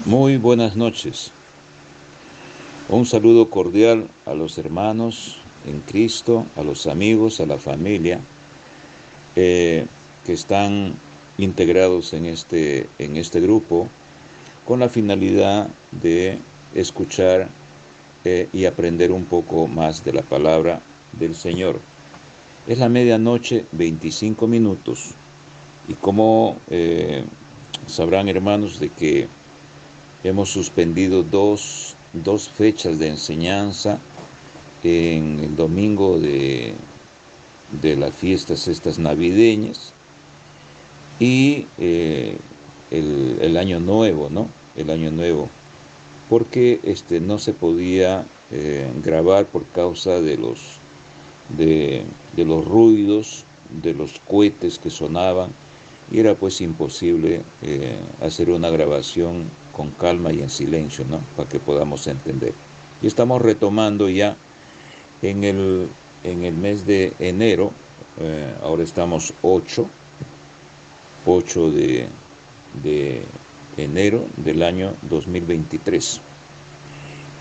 Muy buenas noches. Un saludo cordial a los hermanos en Cristo, a los amigos, a la familia que están integrados en este grupo con la finalidad de escuchar y aprender un poco más de la palabra del Señor. Es la medianoche, 25 minutos, y como sabrán, hermanos, de que hemos suspendido dos fechas de enseñanza en el domingo de las fiestas estas navideñas y el año nuevo, ¿no? El año nuevo, porque no se podía grabar por causa de los ruidos, de los cohetes que sonaban, y era pues imposible hacer una grabación con calma y en silencio, ¿no? Para que podamos entender. Y estamos retomando ya en el mes de enero. Ahora estamos 8 de enero del año 2023.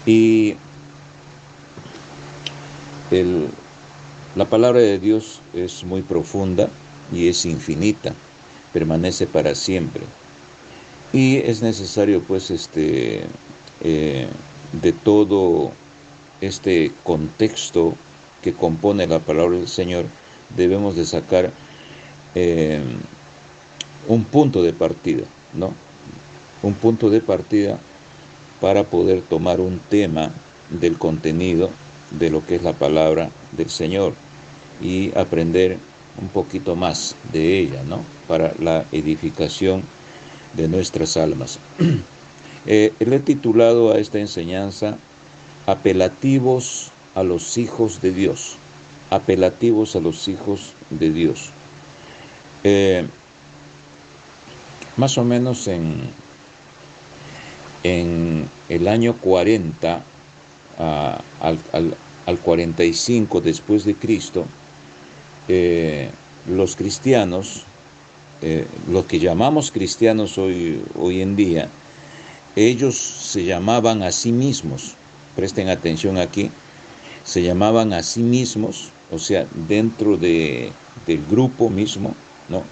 Y la palabra de Dios es muy profunda y es infinita, permanece para siempre. Y es necesario pues de todo este contexto que compone la palabra del Señor, debemos de sacar un punto de partida, ¿no? Un punto de partida para poder tomar un tema del contenido de lo que es la palabra del Señor y aprender un poquito más de ella, ¿no? Para la edificación de nuestras almas. Le he titulado a esta enseñanza Apelativos a los hijos de Dios. Apelativos a los hijos de Dios. Más o menos en el año 40 al 45 después de Cristo, los cristianos, los que llamamos cristianos hoy en día, ellos se llamaban a sí mismos, presten atención aquí, se llamaban a sí mismos, o sea, dentro del grupo mismo, ¿no?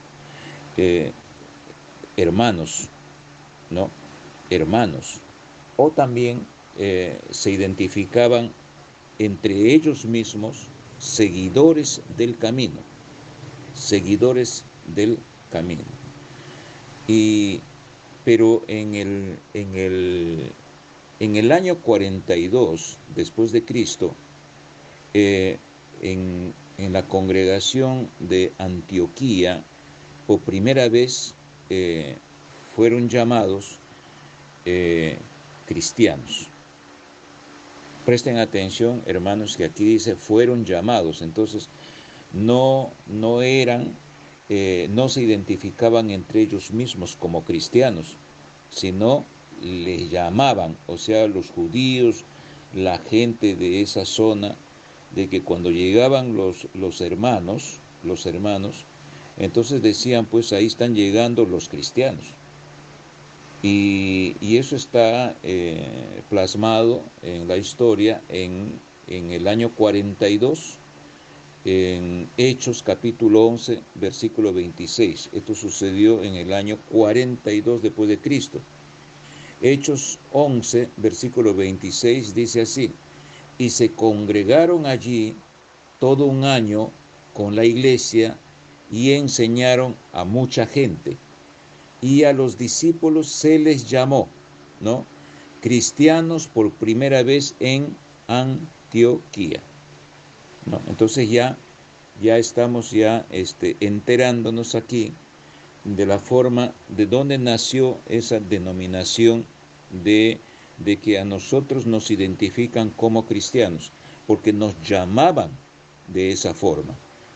Hermanos, ¿no? Hermanos. O también se identificaban entre ellos mismos seguidores del camino. Seguidores del camino. Pero en el año 42 después de Cristo, en la congregación de Antioquía, por primera vez fueron llamados cristianos. Presten atención, hermanos, que aquí dice fueron llamados. Entonces no se identificaban entre ellos mismos como cristianos, sino les llamaban, o sea, los judíos, la gente de esa zona, de que cuando llegaban los hermanos, entonces decían, pues ahí están llegando los cristianos. Y eso está plasmado en la historia en el año 42, en Hechos capítulo 11, versículo 26. Esto sucedió en el año 42 después de Cristo. Hechos 11, versículo 26 dice así: y se congregaron allí todo un año con la iglesia y enseñaron a mucha gente. Y a los discípulos se les llamó, ¿no?, cristianos por primera vez en Antioquía, ¿no? Entonces ya estamos enterándonos aquí de la forma de dónde nació esa denominación de que a nosotros nos identifican como cristianos, porque nos llamaban de esa forma.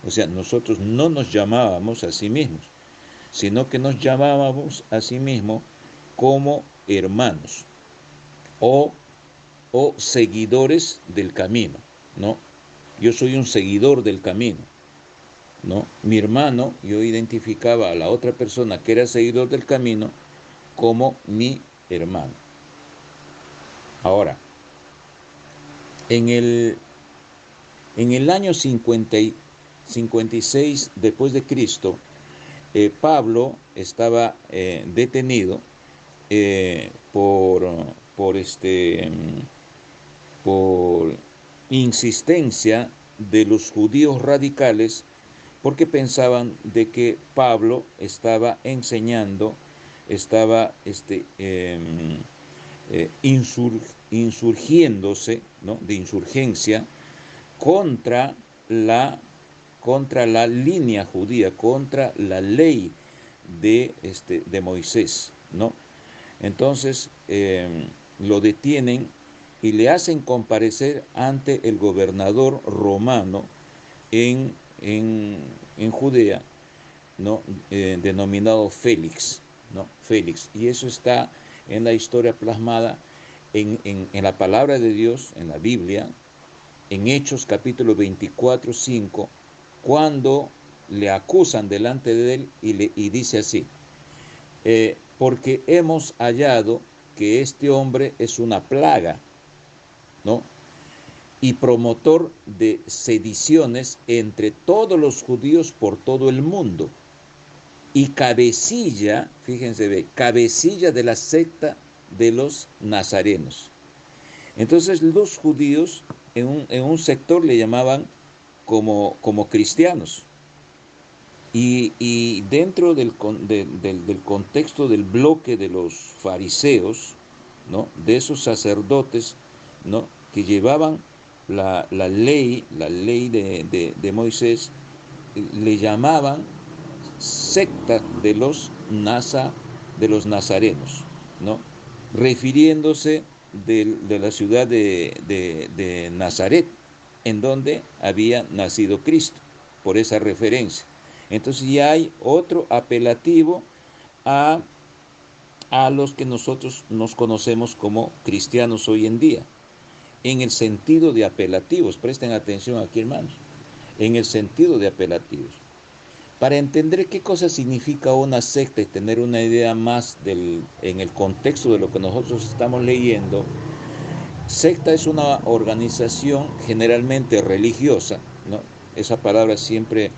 O sea, nosotros no nos llamábamos a sí mismos, sino que nos llamábamos a sí mismos como hermanos o seguidores del camino, ¿no? Yo soy un seguidor del camino, ¿no? Mi hermano, yo identificaba a la otra persona que era seguidor del camino como mi hermano. Ahora, en el año 56 después de Cristo, Pablo estaba detenido por, por, este, por insistencia de los judíos radicales, porque pensaban de que Pablo estaba enseñando, estaba insurgiéndose, ¿no?, de insurgencia contra la, contra la línea judía, contra la ley de Moisés, ¿no? Entonces lo detienen y le hacen comparecer ante el gobernador romano en Judea, ¿no? Denominado Félix, ¿no? Félix. Y eso está en la historia plasmada en la palabra de Dios, en la Biblia, en Hechos capítulo 24, 5, cuando le acusan delante de él y dice así, porque hemos hallado que este hombre es una plaga, ¿no?, y promotor de sediciones entre todos los judíos por todo el mundo, y cabecilla, fíjense, cabecilla de la secta de los nazarenos. Entonces los judíos en un sector le llamaban como cristianos. Y dentro del contexto del bloque de los fariseos, ¿no?, de esos sacerdotes, ¿no?, que llevaban la ley de Moisés, le llamaban secta de los nazarenos, ¿no?, refiriéndose de la ciudad de Nazaret, en donde había nacido Cristo, por esa referencia. Entonces ya hay otro apelativo a los que nosotros nos conocemos como cristianos hoy en día, en el sentido de apelativos. Presten atención aquí, hermanos, en el sentido de apelativos. Para entender qué cosa significa una secta y tener una idea más en el contexto de lo que nosotros estamos leyendo, secta es una organización generalmente religiosa, ¿no? Esa palabra siempre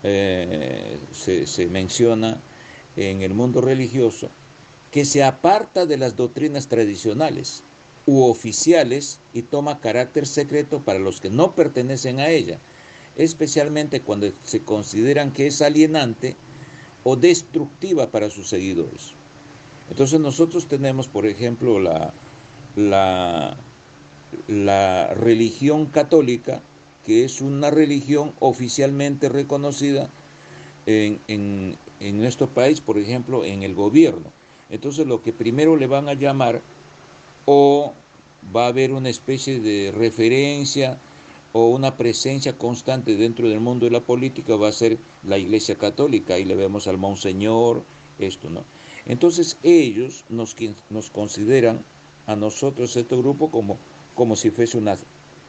se menciona en el mundo religioso, que se aparta de las doctrinas tradicionales u oficiales y toma carácter secreto para los que no pertenecen a ella, especialmente cuando se consideran que es alienante o destructiva para sus seguidores. Entonces nosotros tenemos, por ejemplo, la religión católica, que es una religión oficialmente reconocida en nuestro país, por ejemplo, en el gobierno. Entonces lo que primero le van a llamar, o va a haber una especie de referencia o una presencia constante dentro del mundo de la política, va a ser la Iglesia Católica. Ahí le vemos al Monseñor, esto, ¿no? Entonces ellos nos consideran a nosotros, este grupo, como si fuese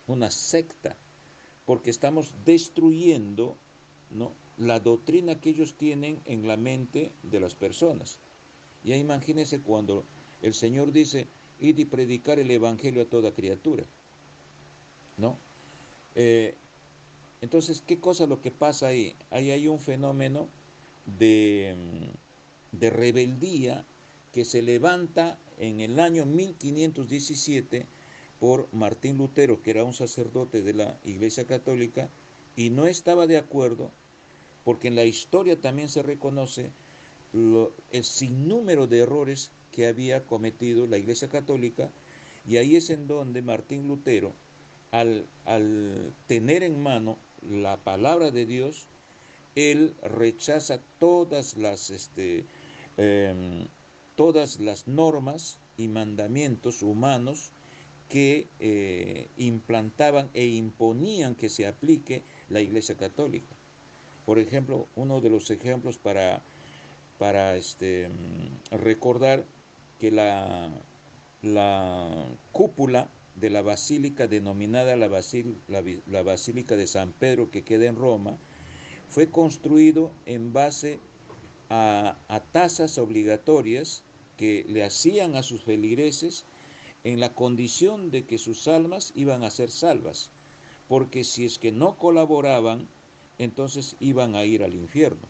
una secta, porque estamos destruyendo, ¿no?, la doctrina que ellos tienen en la mente de las personas. Ya imagínense cuando el Señor dice, id y predicar el evangelio a toda criatura, ¿no? Entonces, ¿qué cosa es lo que pasa ahí? Ahí hay un fenómeno de rebeldía que se levanta en el año 1517 por Martín Lutero, que era un sacerdote de la Iglesia Católica, y no estaba de acuerdo, porque en la historia también se reconoce el sinnúmero de errores que había cometido la Iglesia Católica, y ahí es en donde Martín Lutero, al tener en mano la palabra de Dios, él rechaza todas las normas y mandamientos humanos que implantaban e imponían que se aplique la Iglesia Católica. Por ejemplo, uno de los ejemplos para recordar que la cúpula de la basílica, denominada la Basílica de San Pedro, que queda en Roma, fue construido en base a tasas obligatorias que le hacían a sus feligreses en la condición de que sus almas iban a ser salvas, porque si es que no colaboraban, entonces iban a ir al infierno.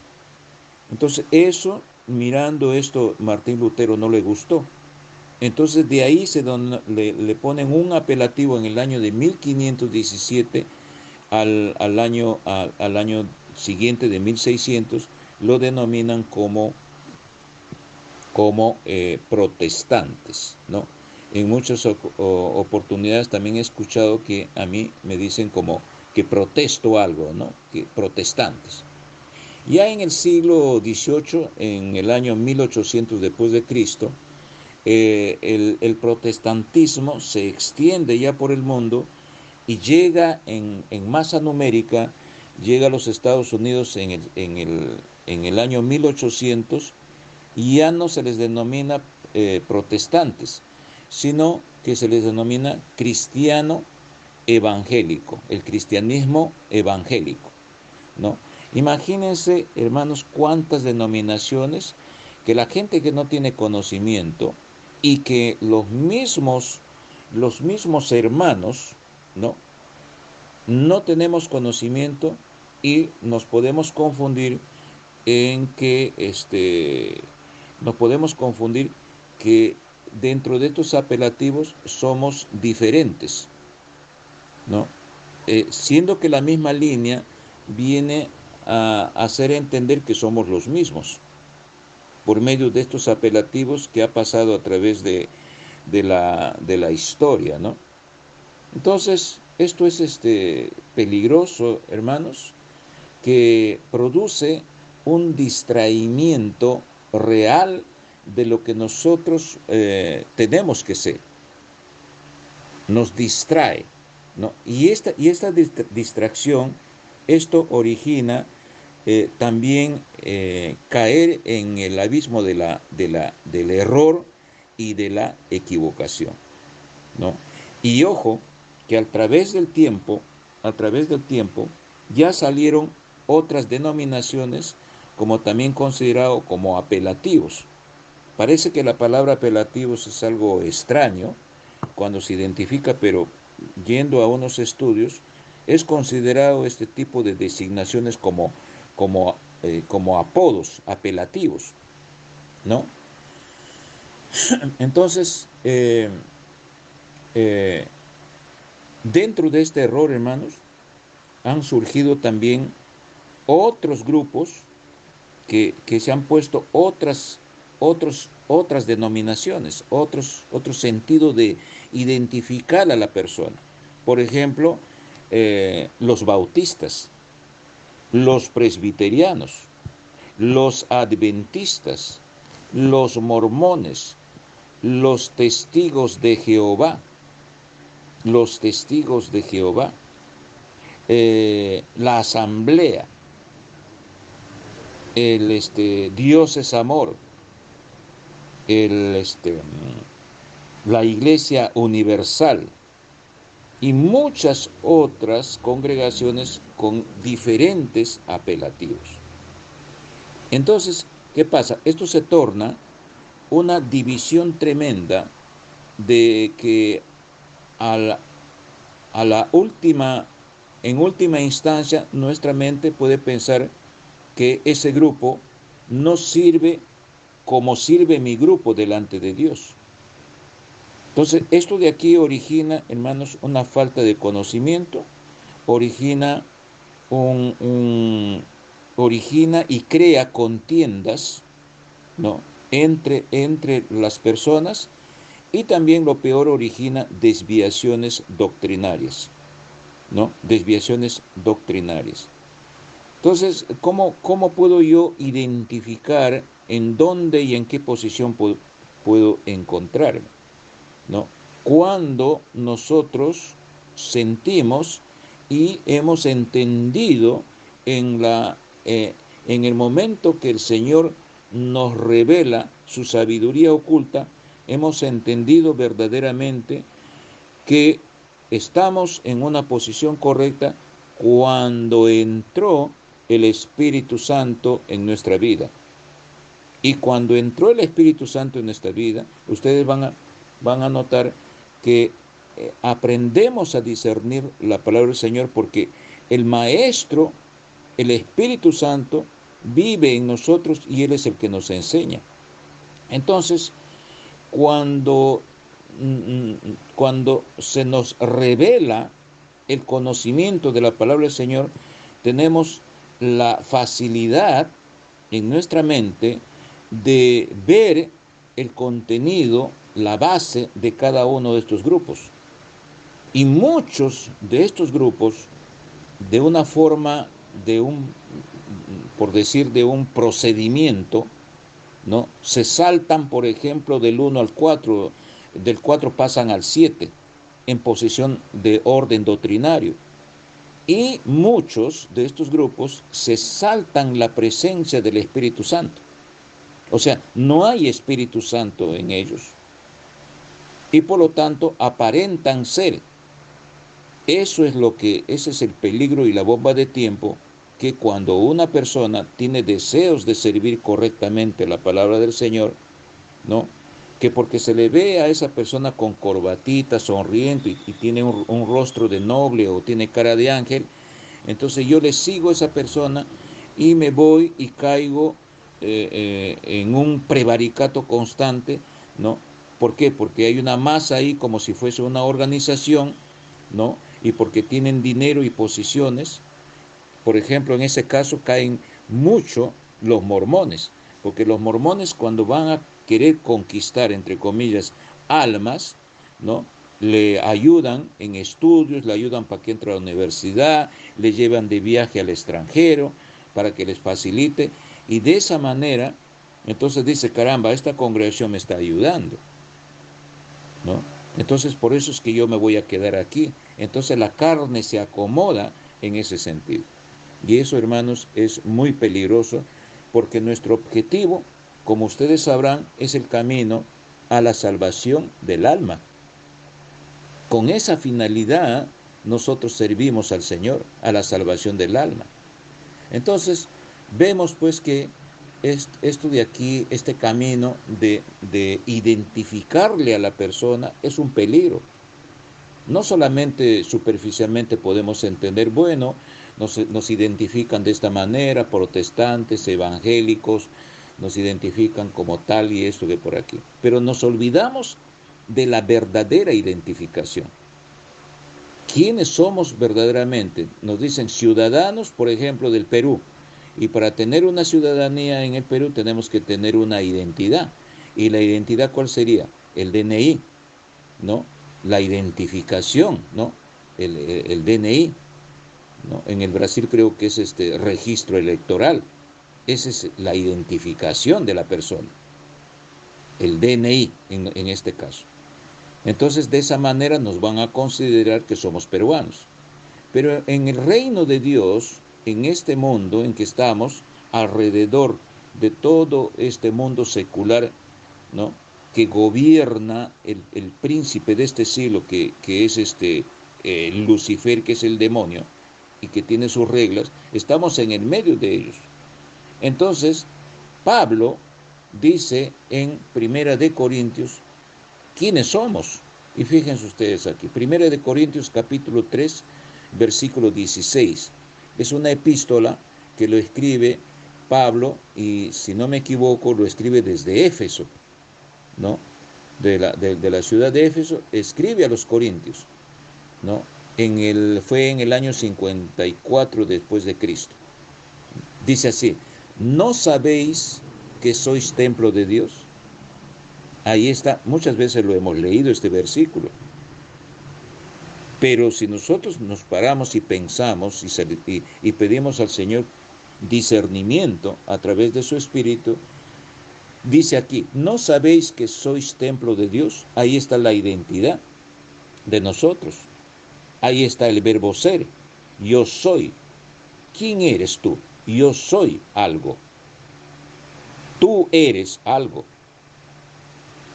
Entonces eso, mirando esto, Martín Lutero no le gustó. Entonces de ahí le ponen un apelativo en el año de 1517 al año siguiente de 1600, lo denominan como protestantes, ¿no? En muchas oportunidades también he escuchado que a mí me dicen como que protesto algo, ¿no? Que protestantes. Ya en el siglo XVIII, en el año 1800 después de Cristo, el protestantismo se extiende ya por el mundo y llega en masa numérica, llega a los Estados Unidos en el año 1800, y ya no se les denomina protestantes, sino que se les denomina cristiano evangélico, el cristianismo evangélico, ¿no? Imagínense, hermanos, cuántas denominaciones que la gente que no tiene conocimiento y que los mismos hermanos, ¿no? No tenemos conocimiento y nos podemos confundir en que nos podemos confundir que dentro de estos apelativos somos diferentes, ¿no? Siendo que la misma línea viene a hacer entender que somos los mismos, por medio de estos apelativos que ha pasado a través de la historia, ¿no? Entonces, esto es peligroso, hermanos, que produce un distraimiento real de lo que nosotros tenemos que ser. Nos distrae, ¿no? Y esta distracción, esto origina también caer en el abismo del error y de la equivocación, ¿no? Y ojo, que a través del tiempo, ya salieron otras denominaciones como también considerado como apelativos. Parece que la palabra apelativos es algo extraño cuando se identifica, pero yendo a unos estudios, es considerado este tipo de designaciones como apodos, apelativos, ¿no? Entonces, dentro de este error, hermanos, han surgido también otros grupos que se han puesto otras denominaciones, otro sentido de identificar a la persona. Por ejemplo, los bautistas, los presbiterianos, los adventistas, los mormones, los testigos de Jehová, la asamblea, Dios es amor, la Iglesia Universal y muchas otras congregaciones con diferentes apelativos. Entonces, ¿qué pasa? Esto se torna una división tremenda de que en última instancia, nuestra mente puede pensar que ese grupo no sirve como sirve mi grupo delante de Dios. Entonces, esto de aquí origina, hermanos, una falta de conocimiento, origina y crea contiendas, ¿no?, entre las personas, y también lo peor, origina desviaciones doctrinarias, ¿no? Desviaciones doctrinarias. Entonces, ¿cómo puedo yo identificar en dónde y en qué posición puedo encontrarme, ¿no? Cuando nosotros sentimos y hemos entendido en el momento que el Señor nos revela su sabiduría oculta, hemos entendido verdaderamente que estamos en una posición correcta cuando entró el Espíritu Santo en nuestra vida. Y cuando entró el Espíritu Santo en nuestra vida, ustedes van a notar que aprendemos a discernir la palabra del Señor, porque el Maestro, el Espíritu Santo, vive en nosotros y Él es el que nos enseña. Entonces, cuando se nos revela el conocimiento de la palabra del Señor, tenemos la facilidad en nuestra mente de ver el contenido, la base de cada uno de estos grupos. Y muchos de estos grupos, de una forma, por decir, de un procedimiento, ¿no? Se saltan, por ejemplo, del 1 al 4, del 4 pasan al 7, en posición de orden doctrinario. Y muchos de estos grupos se saltan la presencia del Espíritu Santo. O sea, no hay Espíritu Santo en ellos. Y por lo tanto aparentan ser. Ese es el peligro y la bomba de tiempo, que cuando una persona tiene deseos de servir correctamente la palabra del Señor, ¿no? Que porque se le ve a esa persona con corbatita, sonriente y tiene un rostro de noble o tiene cara de ángel, entonces yo le sigo a esa persona y me voy y caigo en un prevaricato constante, ¿no? ¿Por qué? Porque hay una masa ahí como si fuese una organización, ¿no? Y porque tienen dinero y posiciones. Por ejemplo, en ese caso caen mucho los mormones, porque los mormones, cuando van a querer conquistar, entre comillas, almas, ¿no? Le ayudan en estudios, le ayudan para que entre a la universidad, le llevan de viaje al extranjero para que les facilite, y de esa manera, entonces dice, caramba, esta congregación me está ayudando, ¿no? Entonces por eso es que yo me voy a quedar aquí. Entonces la carne se acomoda en ese sentido. Y eso, hermanos, es muy peligroso, porque nuestro objetivo, como ustedes sabrán, es el camino a la salvación del alma. Con esa finalidad nosotros servimos al Señor, a la salvación del alma. Entonces vemos pues que esto de aquí, este camino de identificarle a la persona, es un peligro. No solamente superficialmente podemos entender, bueno, nos identifican de esta manera, protestantes, evangélicos, nos identifican como tal y esto de por aquí. Pero nos olvidamos de la verdadera identificación. ¿Quiénes somos verdaderamente? Nos dicen ciudadanos, por ejemplo, del Perú. Y para tener una ciudadanía en el Perú tenemos que tener una identidad. ¿Y la identidad cuál sería? El DNI, ¿no? La identificación, ¿no? El DNI, ¿no? En el Brasil creo que es registro electoral. Esa es la identificación de la persona. El DNI en este caso. Entonces de esa manera nos van a considerar que somos peruanos. Pero en el reino de Dios, en este mundo en que estamos, alrededor de todo este mundo secular, ¿no? Que gobierna el príncipe de este siglo, que es Lucifer, que es el demonio, y que tiene sus reglas, estamos en el medio de ellos. Entonces, Pablo dice en Primera de Corintios, ¿quiénes somos? Y fíjense ustedes aquí, Primera de Corintios capítulo 3, versículo 16. Es una epístola que lo escribe Pablo, y si no me equivoco, lo escribe desde Éfeso, ¿no? De la ciudad de Éfeso, escribe a los corintios, ¿no? Fue en el año 54 después de Cristo. Dice así, ¿no sabéis que sois templo de Dios? Ahí está, muchas veces lo hemos leído este versículo. Pero si nosotros nos paramos y pensamos y pedimos al Señor discernimiento a través de su Espíritu, dice aquí, ¿no sabéis que sois templo de Dios? Ahí está la identidad de nosotros. Ahí está el verbo ser. Yo soy. ¿Quién eres tú? Yo soy algo. Tú eres algo.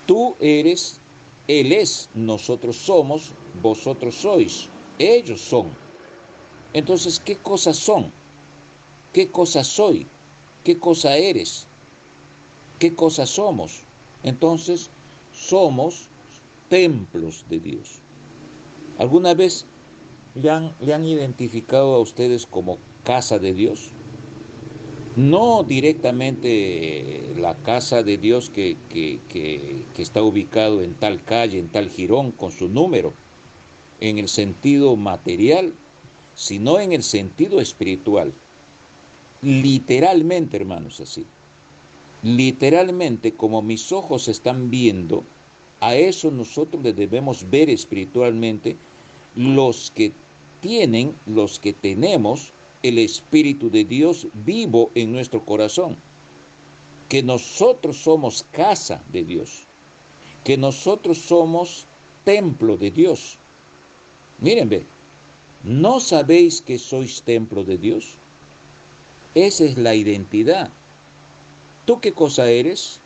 Tú eres, Él es, nosotros somos, vosotros sois, ellos son. Entonces, ¿qué cosas son? ¿Qué cosa soy? ¿Qué cosa eres? ¿Qué cosa somos? Entonces, somos templos de Dios. ¿Alguna vez le han identificado a ustedes como casa de Dios? No directamente la casa de Dios que está ubicado en tal calle, en tal jirón, con su número, en el sentido material, sino en el sentido espiritual. Literalmente, hermanos, así. Literalmente, como mis ojos están viendo, a eso nosotros le debemos ver espiritualmente los que tenemos el Espíritu de Dios vivo en nuestro corazón, que nosotros somos casa de Dios, que nosotros somos templo de Dios. Miren, ve, ¿no sabéis que sois templo de Dios? Esa es la identidad. ¿Tú qué cosa eres,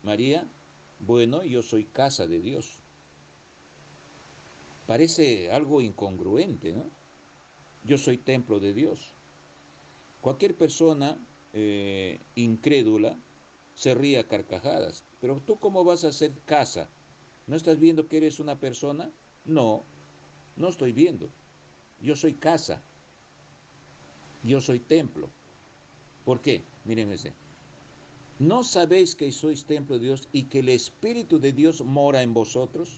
María? Bueno, yo soy casa de Dios. Parece algo incongruente, ¿no? Yo soy templo de Dios. Cualquier persona incrédula se ríe a carcajadas. Pero ¿tú cómo vas a ser casa? ¿No estás viendo que eres una persona? No, no estoy viendo. Yo soy casa. Yo soy templo. ¿Por qué? Miren ese. ¿No sabéis que sois templo de Dios y que el Espíritu de Dios mora en vosotros?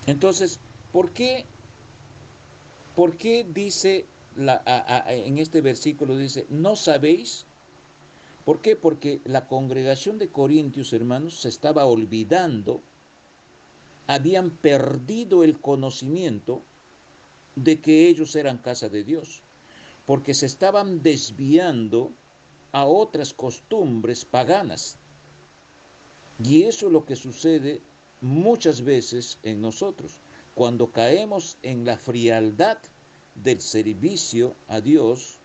Entonces, ¿por qué dice en este versículo dice, no sabéis? ¿Por qué? Porque la congregación de Corintios, hermanos, se estaba olvidando, habían perdido el conocimiento de que ellos eran casa de Dios, porque se estaban desviando a otras costumbres paganas. Y eso es lo que sucede muchas veces en nosotros, cuando caemos en la frialdad del servicio a Dios,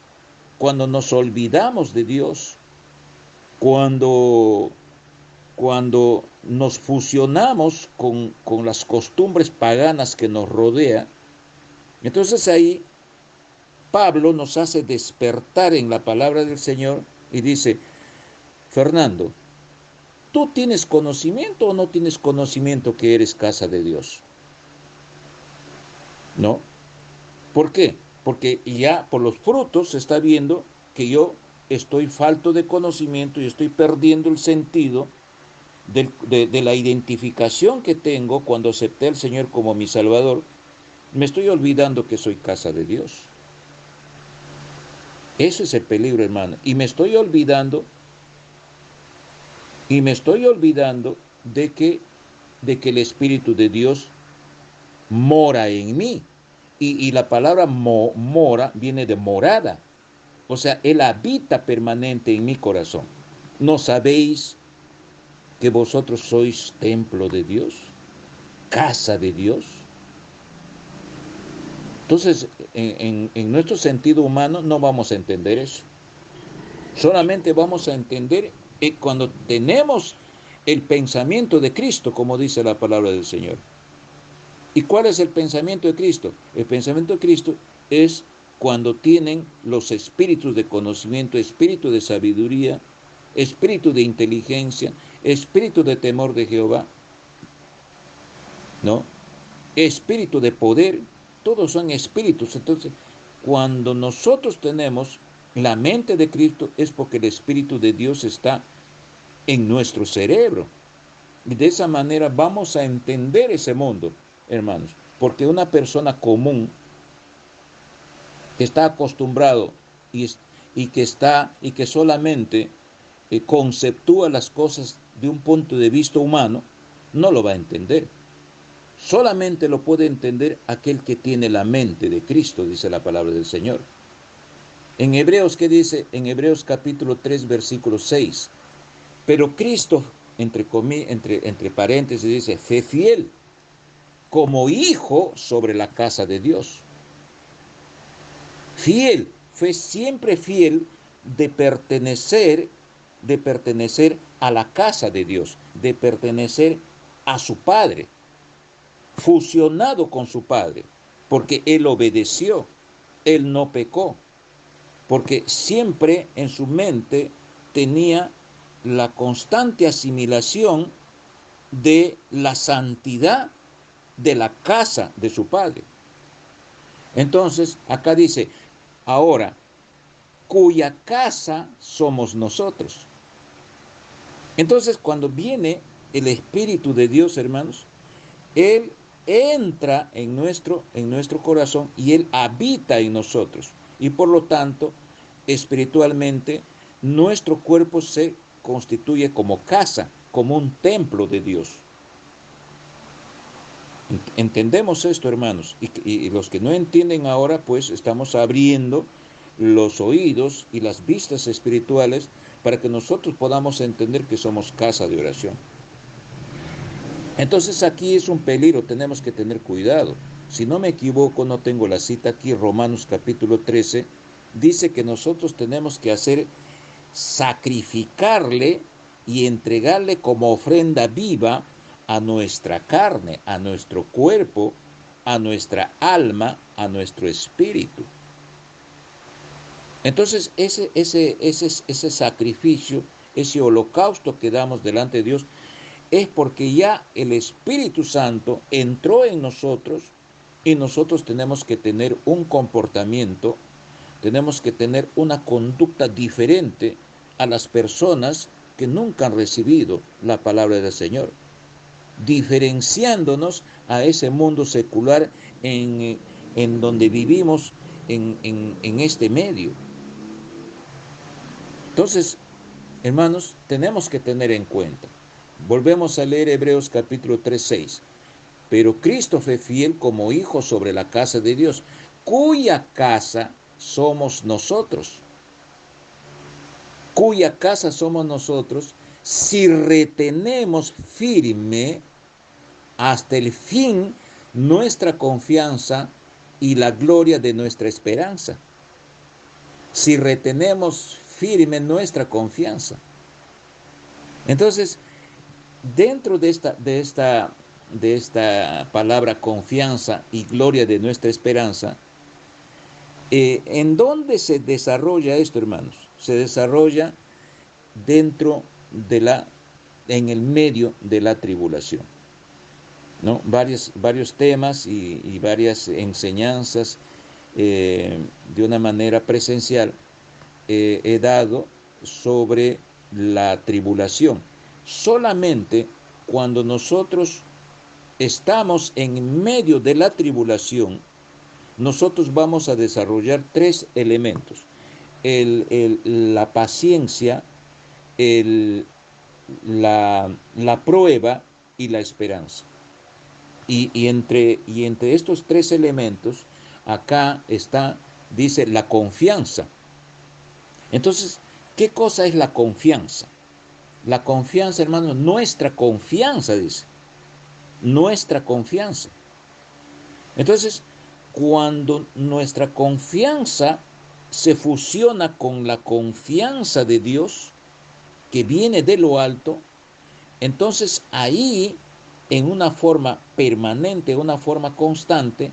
cuando nos olvidamos de Dios, cuando nos fusionamos con las costumbres paganas que nos rodean. Entonces ahí Pablo nos hace despertar en la palabra del Señor y dice, Fernando, ¿tú tienes conocimiento o no tienes conocimiento que eres casa de Dios? ¿No? ¿Por qué? Porque ya por los frutos se está viendo que yo estoy falto de conocimiento y estoy perdiendo el sentido de la identificación que tengo cuando acepté al Señor como mi Salvador. Me estoy olvidando que soy casa de Dios. Ese es el peligro, hermano. Y me estoy olvidando de que el Espíritu de Dios mora en mí. Y la palabra mora viene de morada. O sea, Él habita permanente en mi corazón. ¿No sabéis que vosotros sois templo de Dios? Casa de Dios. Entonces, en nuestro sentido humano no vamos a entender eso. Solamente vamos a entender cuando tenemos el pensamiento de Cristo, como dice la palabra del Señor. ¿Y cuál es el pensamiento de Cristo? El pensamiento de Cristo es cuando tienen los espíritus de conocimiento, espíritu de sabiduría, espíritu de inteligencia, espíritu de temor de Jehová, ¿no? Espíritu de poder, todos son espíritus. Entonces, cuando nosotros tenemos la mente de Cristo es porque el Espíritu de Dios está en nuestro cerebro. Y de esa manera vamos a entender ese mundo, hermanos. Porque una persona común que está acostumbrado y que solamente conceptúa las cosas de un punto de vista humano, no lo va a entender. Solamente lo puede entender aquel que tiene la mente de Cristo, dice la palabra del Señor. En Hebreos, ¿qué dice? En Hebreos capítulo 3, versículo 6. Pero Cristo, entre paréntesis, dice, fue fiel como hijo sobre la casa de Dios. Fiel, fue siempre fiel de pertenecer a la casa de Dios, de pertenecer a su Padre, fusionado con su Padre, porque Él obedeció, Él no pecó, porque siempre en su mente tenía la constante asimilación de la santidad de la casa de su Padre. Entonces, acá dice, ahora, cuya casa somos nosotros. Entonces, cuando viene el Espíritu de Dios, hermanos, Él entra en nuestro corazón y Él habita en nosotros. Y por lo tanto, espiritualmente, nuestro cuerpo se constituye como casa, como un templo de Dios. Entendemos esto, hermanos, y los que no entienden ahora, pues estamos abriendo los oídos y las vistas espirituales para que nosotros podamos entender que somos casa de oración. Entonces aquí es un peligro, tenemos que tener cuidado. Si no me equivoco, no tengo la cita aquí, Romanos capítulo 13, dice que nosotros tenemos que sacrificarle y entregarle como ofrenda viva a nuestra carne, a nuestro cuerpo, a nuestra alma, a nuestro espíritu. Entonces ese sacrificio, ese holocausto que damos delante de Dios, es porque ya el Espíritu Santo entró en nosotros y nosotros tenemos que tener un comportamiento, tenemos que tener una conducta diferente a las personas que nunca han recibido la palabra del Señor, diferenciándonos a ese mundo secular en donde vivimos en este medio. Entonces, hermanos, tenemos que tener en cuenta. Volvemos a leer Hebreos capítulo 3:6. Pero Cristo fue fiel como hijo sobre la casa de Dios, cuya casa somos nosotros. Cuya casa somos nosotros si retenemos firme hasta el fin nuestra confianza y la gloria de nuestra esperanza. Si retenemos firme nuestra confianza. Entonces, dentro de esta palabra confianza y gloria de nuestra esperanza, ¿en dónde se desarrolla esto, hermanos? Se desarrolla en el medio de la tribulación, ¿no? Varios temas y varias enseñanzas de una manera presencial he dado sobre la tribulación. Solamente cuando nosotros estamos en medio de la tribulación, nosotros vamos a desarrollar 3 elementos: la paciencia, la prueba y la esperanza. Y entre estos 3 elementos, acá dice la confianza. Entonces, ¿qué cosa es la confianza? La confianza, hermano, nuestra confianza, dice. Nuestra confianza. Entonces, cuando nuestra confianza se fusiona con la confianza de Dios, que viene de lo alto, entonces ahí, en una forma permanente, una forma constante,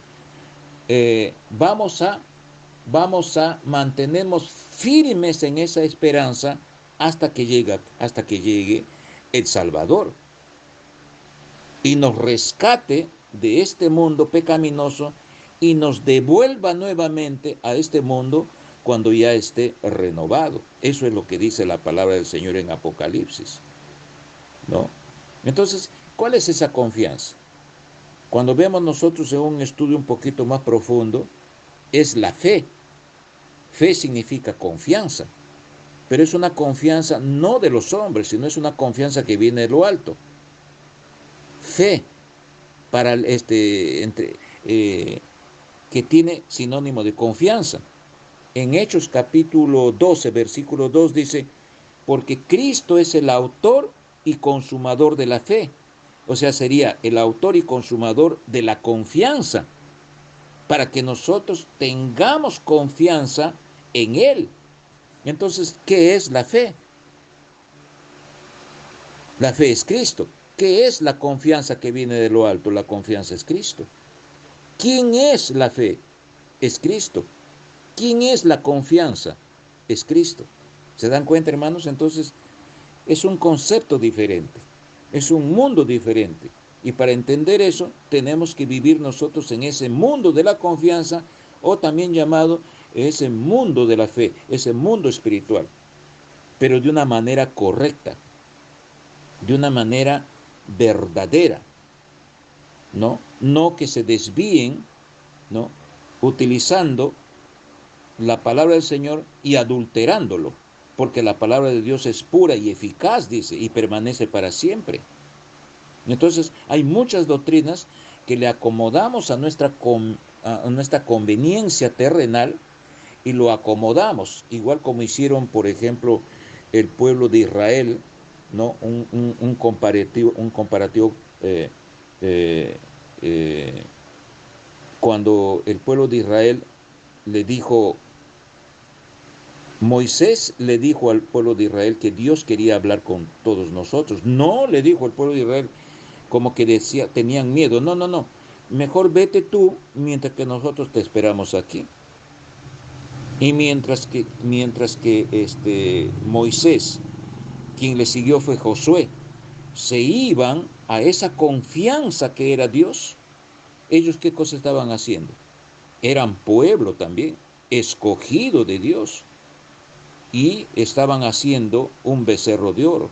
vamos a mantenernos firmes en esa esperanza hasta que llegue el Salvador y nos rescate de este mundo pecaminoso y nos devuelva nuevamente a este mundo cuando ya esté renovado. Eso es lo que dice la palabra del Señor en Apocalipsis, ¿no? Entonces, ¿cuál es esa confianza? Cuando vemos nosotros en un estudio un poquito más profundo, es la fe. Fe significa confianza, pero es una confianza no de los hombres, sino es una confianza que viene de lo alto. Fe, que tiene sinónimo de confianza. En Hechos capítulo 12, versículo 2 dice, porque Cristo es el autor y consumador de la fe. O sea, sería el autor y consumador de la confianza, para que nosotros tengamos confianza en Él. Entonces, ¿qué es la fe? La fe es Cristo. ¿Qué es la confianza que viene de lo alto? La confianza es Cristo. ¿Quién es la fe? Es Cristo. ¿Quién es la confianza? Es Cristo. ¿Se dan cuenta, hermanos? Entonces, es un concepto diferente. Es un mundo diferente. Y para entender eso, tenemos que vivir nosotros en ese mundo de la confianza, o también llamado ese mundo de la fe, ese mundo espiritual, pero de una manera correcta, de una manera verdadera, ¿no? No que se desvíen, ¿no? Utilizando la palabra del Señor y adulterándolo, porque la palabra de Dios es pura y eficaz, dice, y permanece para siempre. Entonces, hay muchas doctrinas que le acomodamos a nuestra conveniencia terrenal y lo acomodamos, igual como hicieron, por ejemplo, el pueblo de Israel, ¿no? Un comparativo eh, eh, eh, cuando el pueblo de Israel le dijo, Moisés le dijo al pueblo de Israel que Dios quería hablar con todos nosotros. No le dijo al pueblo de Israel como que decía, tenían miedo. No, no, no. Mejor vete tú mientras que nosotros te esperamos aquí. Y mientras que Moisés, quien le siguió fue Josué, se iban a esa confianza que era Dios. ¿Ellos qué cosa estaban haciendo? Eran pueblo también, escogido de Dios, y estaban haciendo un becerro de oro,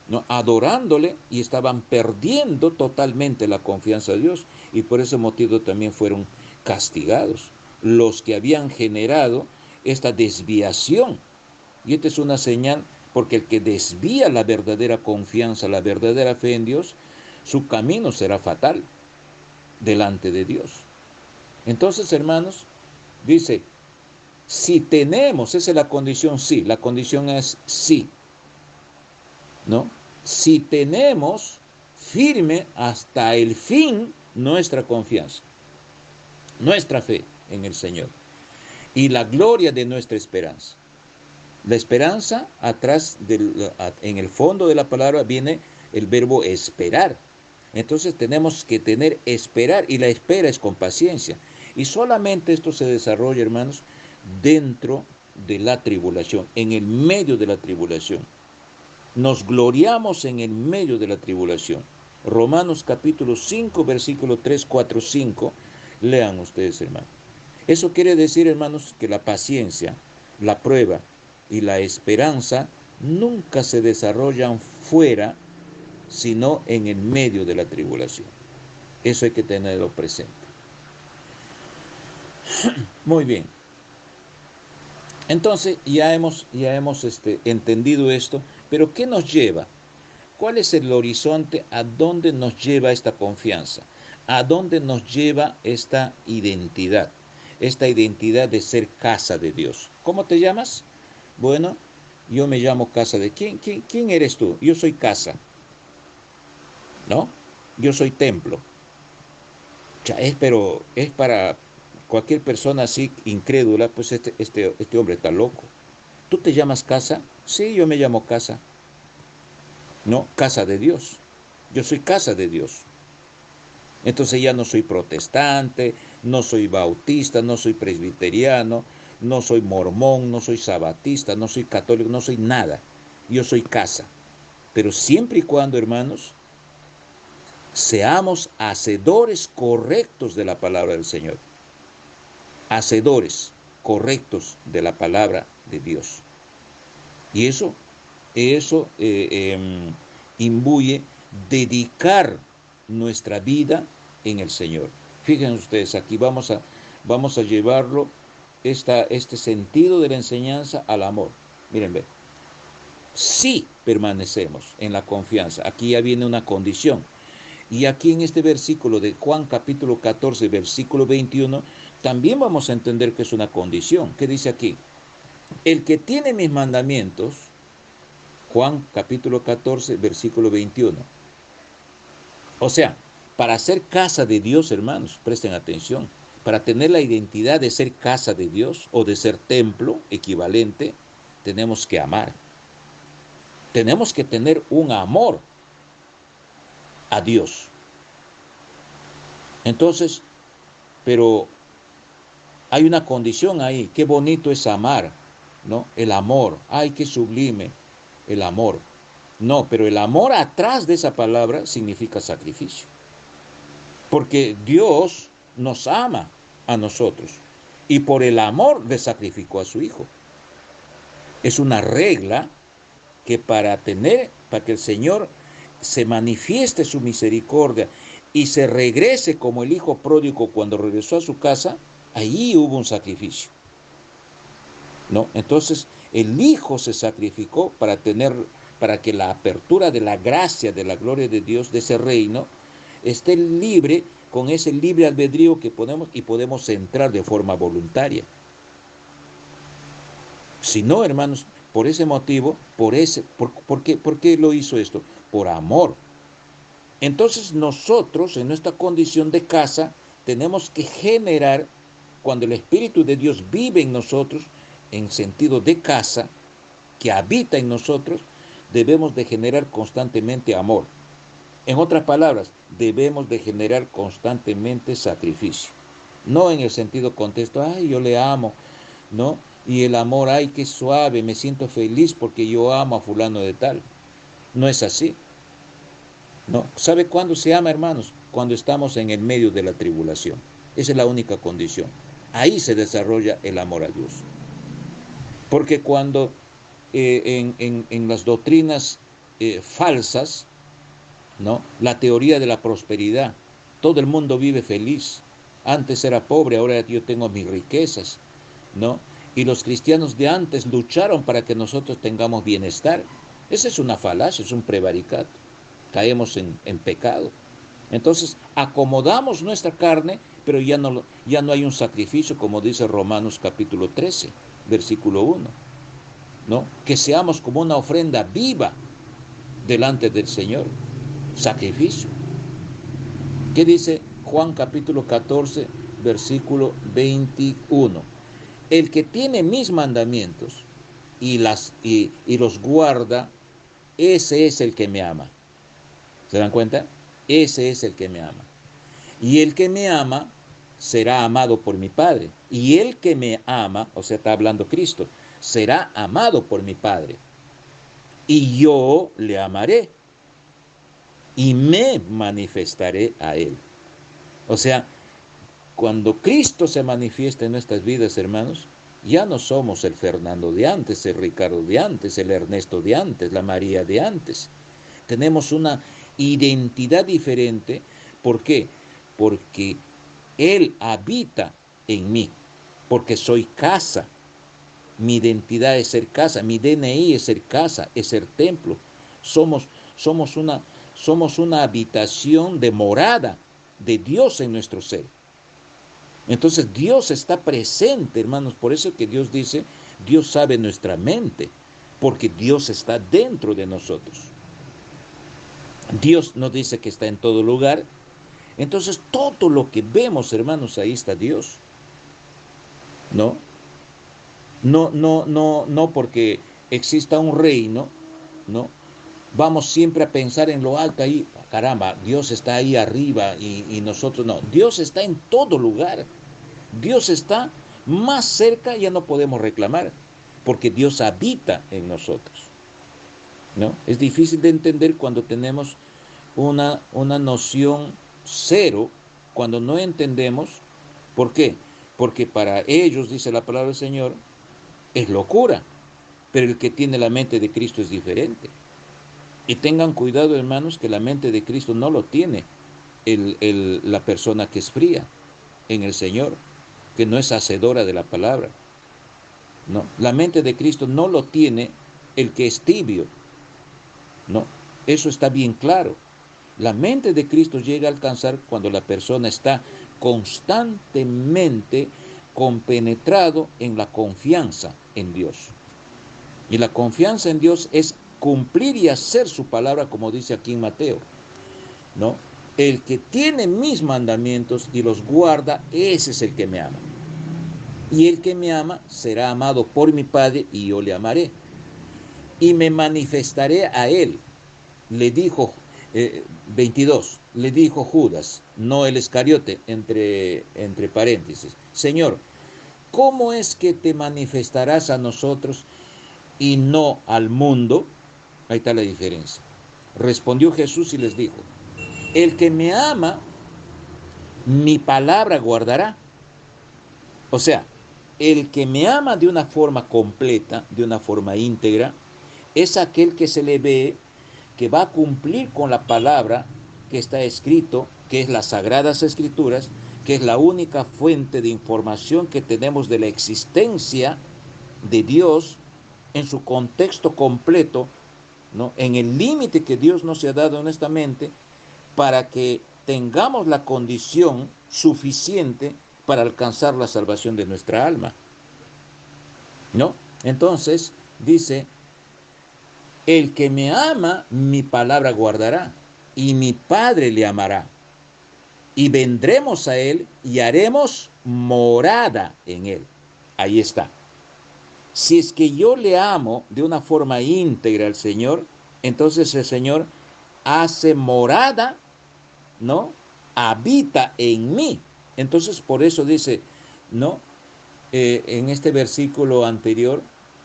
¿no? Adorándole, y estaban perdiendo totalmente la confianza de Dios, y por ese motivo también fueron castigados los que habían generado esta desviación. Y esta es una señal, porque el que desvía la verdadera confianza, la verdadera fe en Dios, su camino será fatal delante de Dios. Entonces, hermanos, dice, si tenemos, esa es la condición, sí, la condición es sí, ¿no? Si tenemos firme hasta el fin nuestra confianza, nuestra fe en el Señor y la gloria de nuestra esperanza. La esperanza, en el fondo de la palabra viene el verbo esperar. Entonces tenemos que esperar, y la espera es con paciencia. Y solamente esto se desarrolla, hermanos, dentro de la tribulación, en el medio de la tribulación. Nos gloriamos en el medio de la tribulación. Romanos capítulo 5, versículo 3, 4, 5. Lean ustedes, hermanos. Eso quiere decir, hermanos, que la paciencia, la prueba y la esperanza nunca se desarrollan fuera, sino en el medio de la tribulación. Eso hay que tenerlo presente. Muy bien. Entonces ya hemos entendido esto, pero ¿qué nos lleva? ¿Cuál es el horizonte? ¿A dónde nos lleva esta confianza? ¿A dónde nos lleva esta identidad? Esta identidad de ser casa de Dios. ¿Cómo te llamas? Bueno, yo me llamo casa de... ¿Quién eres tú? Yo soy casa, ¿no? Yo soy templo. Pero es para cualquier persona así incrédula, pues este hombre está loco. ¿Tú te llamas casa? Sí, yo me llamo casa. No, casa de Dios. Yo soy casa de Dios. Entonces ya no soy protestante, no soy bautista, no soy presbiteriano, no soy mormón, no soy sabatista, no soy católico, no soy nada. Yo soy casa. Pero siempre y cuando, hermanos, seamos hacedores correctos de la palabra del Señor. Hacedores correctos de la palabra de Dios. Y eso imbuye dedicar nuestra vida en el Señor. Fíjense ustedes, aquí vamos a llevarlo, este sentido de la enseñanza al amor. Miren, ve. Si permanecemos en la confianza, aquí ya viene una condición. Y aquí en este versículo de Juan capítulo 14, versículo 21, también vamos a entender que es una condición. ¿Qué dice aquí? El que tiene mis mandamientos, Juan capítulo 14, versículo 21. O sea, para ser casa de Dios, hermanos, presten atención, para tener la identidad de ser casa de Dios o de ser templo equivalente, tenemos que amar. Tenemos que tener un amor a Dios. Entonces, pero hay una condición ahí. Qué bonito es amar, ¿no? El amor. Ay, qué sublime el amor. No, pero el amor atrás de esa palabra significa sacrificio. Porque Dios nos ama a nosotros y por el amor le sacrificó a su Hijo. Es una regla que para que el Señor se manifieste su misericordia y se regrese como el hijo pródigo cuando regresó a su casa, ahí hubo un sacrificio, ¿no? Entonces, el Hijo se sacrificó para que la apertura de la gracia, de la gloria de Dios, de ese reino, esté libre, con ese libre albedrío que podemos entrar de forma voluntaria. Si no, hermanos, por ese motivo, ¿por qué lo hizo esto? Por amor. Entonces nosotros, en nuestra condición de casa, tenemos que generar, cuando el Espíritu de Dios vive en nosotros, en sentido de casa, que habita en nosotros, debemos de generar constantemente amor. En otras palabras, debemos de generar constantemente sacrificio. No en el sentido contexto, ay, yo le amo, ¿no? Y el amor, ay, qué suave, me siento feliz porque yo amo a fulano de tal. No es así. No. ¿Sabe cuándo se ama, hermanos? Cuando estamos en el medio de la tribulación. Esa es la única condición. Ahí se desarrolla el amor a Dios. Porque cuando en las doctrinas falsas, ¿no? La teoría de la prosperidad, todo el mundo vive feliz. Antes era pobre, ahora yo tengo mis riquezas, ¿no? Y los cristianos de antes lucharon para que nosotros tengamos bienestar. Esa es una falacia, es un prevaricato. Caemos en pecado. Entonces acomodamos nuestra carne, pero ya no hay un sacrificio, como dice Romanos capítulo 13, versículo 1, ¿no? Que seamos como una ofrenda viva delante del Señor. Sacrificio. ¿Qué dice Juan capítulo 14, versículo 21? El que tiene mis mandamientos y los guarda, ese es el que me ama. ¿Se dan cuenta? Ese es el que me ama. Y el que me ama será amado por mi Padre. Y el que me ama, o sea, está hablando Cristo, será amado por mi Padre. Y yo le amaré y me manifestaré a él. O sea, cuando Cristo se manifiesta en nuestras vidas, hermanos, ya no somos el Fernando de antes, el Ricardo de antes, el Ernesto de antes, la María de antes. Tenemos una identidad diferente. ¿Por qué? Porque Él habita en mí, porque soy casa. Mi identidad es ser casa, mi DNI es ser casa, es ser templo. Somos una habitación de morada de Dios en nuestro ser. Entonces Dios está presente, hermanos. Por eso que Dios dice, Dios sabe nuestra mente, porque Dios está dentro de nosotros. Dios nos dice que está en todo lugar. Entonces todo lo que vemos, hermanos, ahí está Dios. No porque exista un reino, ¿no? Vamos siempre a pensar en lo alto ahí, caramba, Dios está ahí arriba y nosotros no. Dios está en todo lugar. Dios está más cerca, ya no podemos reclamar, porque Dios habita en nosotros, ¿no? Es difícil de entender cuando tenemos una noción cero, cuando no entendemos. ¿Por qué? Porque para ellos, dice la palabra del Señor, es locura, pero el que tiene la mente de Cristo es diferente. Y tengan cuidado, hermanos, que la mente de Cristo no lo tiene la persona que es fría en el Señor, que no es hacedora de la palabra. No, la mente de Cristo no lo tiene el que es tibio. No, eso está bien claro. La mente de Cristo llega a alcanzar cuando la persona está constantemente compenetrado en la confianza en Dios. Y la confianza en Dios es cumplir y hacer su palabra, como dice aquí en Mateo, ¿no? El que tiene mis mandamientos y los guarda, ese es el que me ama. Y el que me ama será amado por mi Padre y yo le amaré. Y me manifestaré a él. Le dijo 22, le dijo Judas, no el Iscariote, entre paréntesis, Señor, ¿cómo es que te manifestarás a nosotros y no al mundo? Ahí está la diferencia. Respondió Jesús y les dijo, el que me ama, mi palabra guardará. O sea, el que me ama de una forma completa, de una forma íntegra, es aquel que se le ve que va a cumplir con la palabra que está escrito, que es las Sagradas Escrituras, que es la única fuente de información que tenemos de la existencia de Dios en su contexto completo, ¿no? En el límite que Dios nos ha dado honestamente, para que tengamos la condición suficiente para alcanzar la salvación de nuestra alma, ¿no? Entonces, dice, el que me ama, mi palabra guardará, y mi Padre le amará. Y vendremos a él y haremos morada en él. Ahí está. Si es que yo le amo de una forma íntegra al Señor, entonces el Señor hace morada, ¿no? Habita en mí. Entonces por eso dice, ¿no? En este versículo anterior,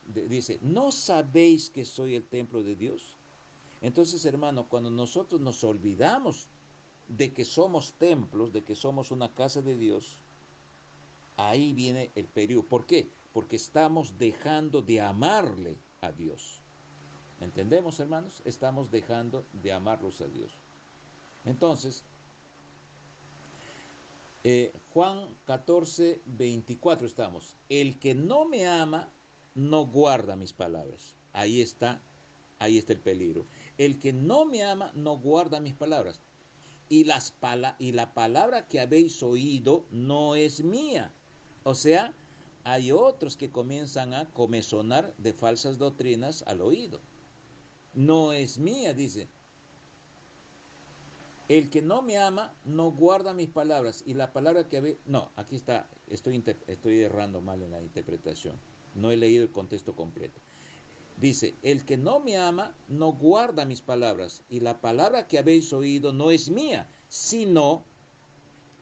dice, ¿no sabéis que soy el templo de Dios? Entonces, hermano, cuando nosotros nos olvidamos de que somos templos, de que somos una casa de Dios, ahí viene el peligro. ¿Por qué? Porque estamos dejando de amarle a Dios. ¿Entendemos, hermanos? Estamos dejando de amarlos a Dios. Entonces, Juan 14, 24 estamos. El que no me ama, no guarda mis palabras. Ahí está el peligro. El que no me ama, no guarda mis palabras. Y la palabra que habéis oído no es mía. O sea, hay otros que comienzan a comezonar de falsas doctrinas al oído. No es mía, dice. El que no me ama no guarda mis palabras. Y la palabra que habéis... No, aquí está, estoy errando mal en la interpretación. No he leído el contexto completo. Dice, el que no me ama no guarda mis palabras, y la palabra que habéis oído no es mía, sino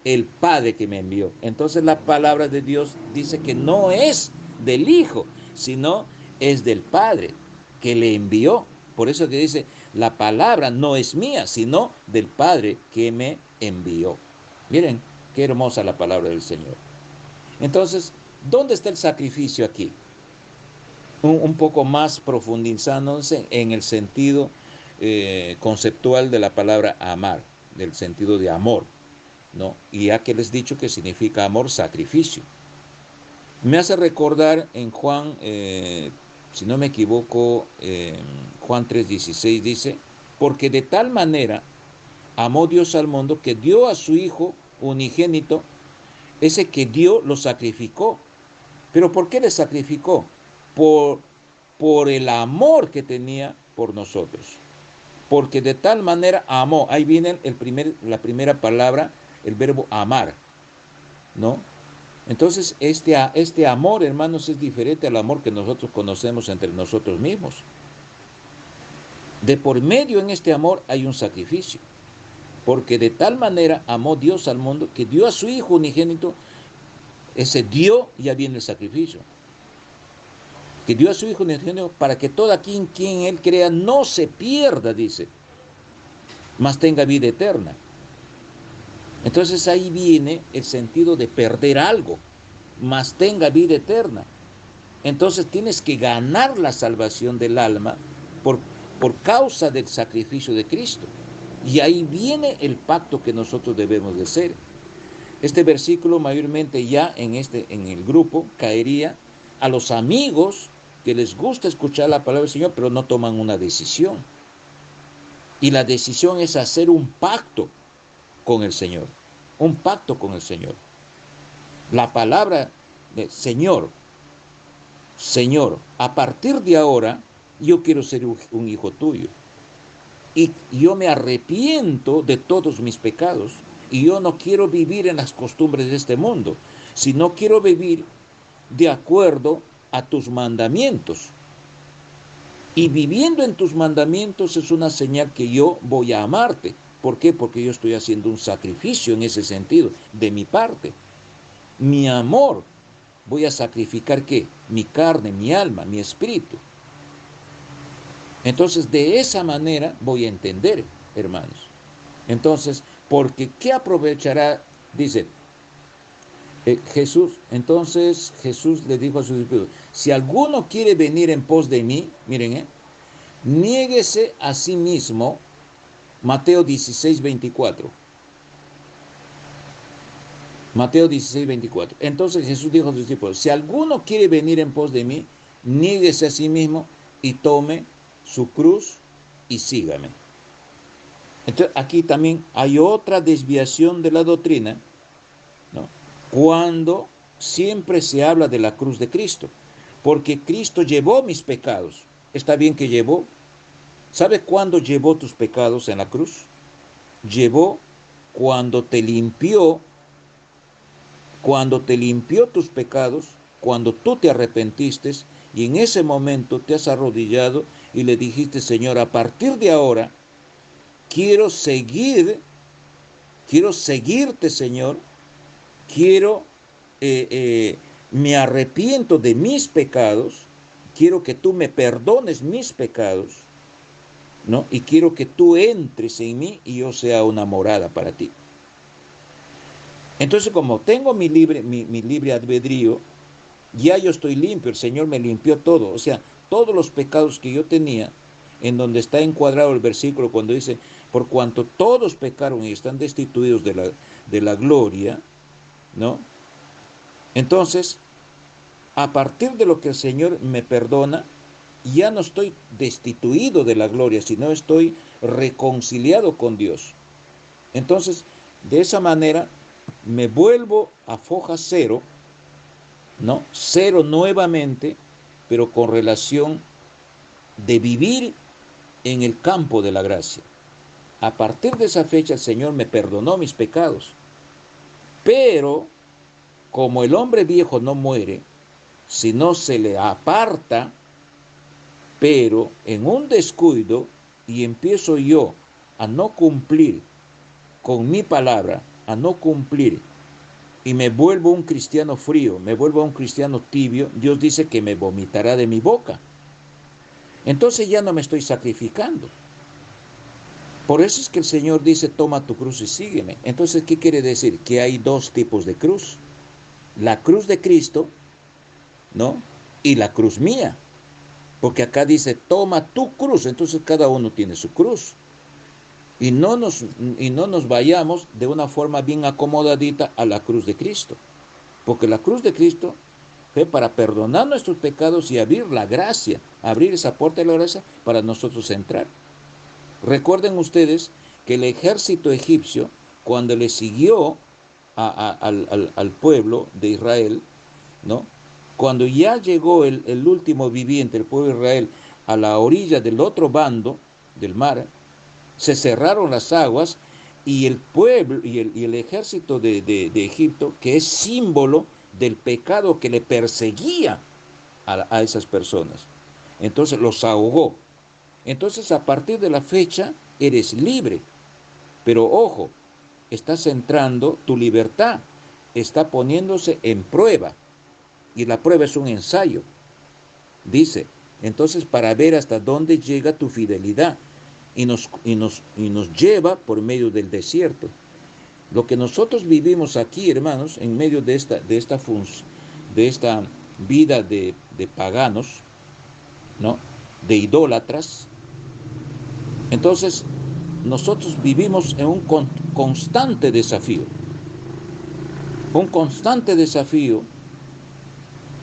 el Padre que me envió. Entonces la palabra de Dios dice que no es del Hijo, sino es del Padre que le envió. Por eso que dice, la palabra no es mía, sino del Padre que me envió. Miren, qué hermosa la palabra del Señor. Entonces, ¿dónde está el sacrificio aquí? Un poco más profundizándose en el sentido conceptual de la palabra amar, del sentido de amor, ¿no? Y ya que les he dicho que significa amor, sacrificio. Me hace recordar en Juan, si no me equivoco, Juan 3:16 dice, porque de tal manera amó Dios al mundo que dio a su Hijo unigénito, ese que dio lo sacrificó. ¿Pero por qué le sacrificó? Por el amor que tenía por nosotros. Porque de tal manera amó. Ahí viene la primera palabra, el verbo amar, ¿no? Entonces, este amor, hermanos, es diferente al amor que nosotros conocemos entre nosotros mismos. De por medio en este amor hay un sacrificio. Porque de tal manera amó Dios al mundo que dio a su Hijo unigénito. Ese dio, ya viene el sacrificio. Que dio a su Hijo unigénito para que todo quien Él crea no se pierda, dice, mas tenga vida eterna. Entonces ahí viene el sentido de perder algo, mas tenga vida eterna. Entonces tienes que ganar la salvación del alma por causa del sacrificio de Cristo. Y ahí viene el pacto que nosotros debemos de hacer. Este versículo mayormente ya en el grupo caería a los amigos que les gusta escuchar la palabra del Señor, pero no toman una decisión. Y la decisión es hacer un pacto con el Señor. Un pacto con el Señor. La palabra de Señor, a partir de ahora yo quiero ser un hijo tuyo. Y yo me arrepiento de todos mis pecados. Y yo no quiero vivir en las costumbres de este mundo, sino quiero vivir de acuerdo a tus mandamientos. Y viviendo en tus mandamientos es una señal que yo voy a amarte. ¿Por qué? Porque yo estoy haciendo un sacrificio en ese sentido, de mi parte. Mi amor, voy a sacrificar ¿qué? Mi carne, mi alma, mi espíritu. Entonces, de esa manera voy a entender, hermanos. Entonces, porque ¿qué aprovechará? Dice Jesús. Entonces Jesús le dijo a sus discípulos: si alguno quiere venir en pos de mí, miren, niéguese a sí mismo. Mateo 16:24. Mateo 16:24. Entonces Jesús dijo a sus discípulos: si alguno quiere venir en pos de mí, niéguese a sí mismo y tome su cruz y sígame. Entonces aquí también hay otra desviación de la doctrina, ¿no? Cuando siempre se habla de la cruz de Cristo, porque Cristo llevó mis pecados. Está bien que llevó. ¿Sabe cuándo llevó tus pecados en la cruz? Llevó cuando te limpió tus pecados, cuando tú te arrepentiste y en ese momento te has arrodillado y le dijiste: Señor, a partir de ahora quiero seguirte, Señor, quiero, me arrepiento de mis pecados, quiero que tú me perdones mis pecados, ¿no? Y quiero que tú entres en mí y yo sea una morada para ti. Entonces, como tengo mi libre albedrío, ya yo estoy limpio, el Señor me limpió todo. O sea, todos los pecados que yo tenía, en donde está encuadrado el versículo cuando dice: por cuanto todos pecaron y están destituidos de la gloria, ¿no? Entonces, a partir de lo que el Señor me perdona, ya no estoy destituido de la gloria, sino estoy reconciliado con Dios. Entonces, de esa manera, me vuelvo a foja cero, ¿no? Cero nuevamente, pero con relación de vivir en el campo de la gracia. A partir de esa fecha el Señor me perdonó mis pecados. Pero, como el hombre viejo no muere, sino se le aparta, pero en un descuido, y empiezo yo a no cumplir con mi palabra, a no cumplir, y me vuelvo un cristiano frío, me vuelvo un cristiano tibio, Dios dice que me vomitará de mi boca. Entonces ya no me estoy sacrificando. Por eso es que el Señor dice: toma tu cruz y sígueme. Entonces, ¿qué quiere decir? Que hay dos tipos de cruz: la cruz de Cristo, ¿no? Y la cruz mía. Porque acá dice: toma tu cruz. Entonces cada uno tiene su cruz. Y no nos vayamos de una forma bien acomodadita a la cruz de Cristo. Porque la cruz de Cristo fue para perdonar nuestros pecados y abrir la gracia, abrir esa puerta de la gracia para nosotros entrar. Recuerden ustedes que el ejército egipcio, cuando le siguió al pueblo de Israel, ¿no? Cuando ya llegó el último viviente, el pueblo de Israel, a la orilla del otro bando del mar, se cerraron las aguas y el pueblo y el ejército de Egipto, que es símbolo del pecado que le perseguía a esas personas, entonces los ahogó. Entonces, a partir de la fecha eres libre, pero ojo, estás entrando, tu libertad está poniéndose en prueba, y la prueba es un ensayo, dice. Entonces, para ver hasta dónde llega tu fidelidad, y nos lleva por medio del desierto. Lo que nosotros vivimos aquí, hermanos, en medio de esta vida de paganos, ¿no? De idólatras. Entonces, nosotros vivimos en un constante desafío. Un constante desafío,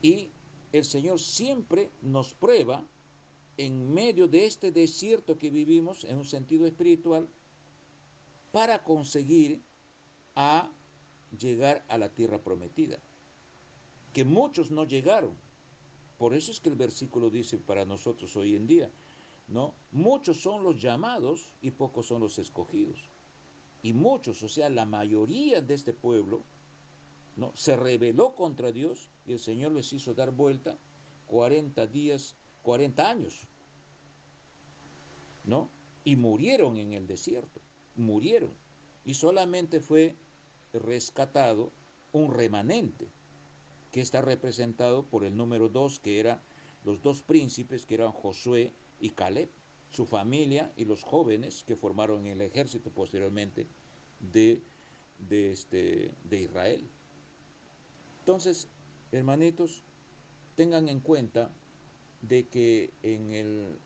y el Señor siempre nos prueba en medio de este desierto que vivimos en un sentido espiritual, para conseguir a llegar a la tierra prometida, que muchos no llegaron. Por eso es que el versículo dice para nosotros hoy en día, ¿no? Muchos son los llamados y pocos son los escogidos. Y muchos, o sea, la mayoría de este pueblo, ¿no?, se rebeló contra Dios, y el Señor les hizo dar vuelta 40 días, 40 años, ¿no? Y murieron en el desierto, murieron. Y solamente fue rescatado un remanente, que está representado por el número 2, que eran los dos príncipes, que eran Josué y Caleb. su familia y los jóvenes que formaron el ejército posteriormente de Israel. Entonces, hermanitos, tengan en cuenta de que en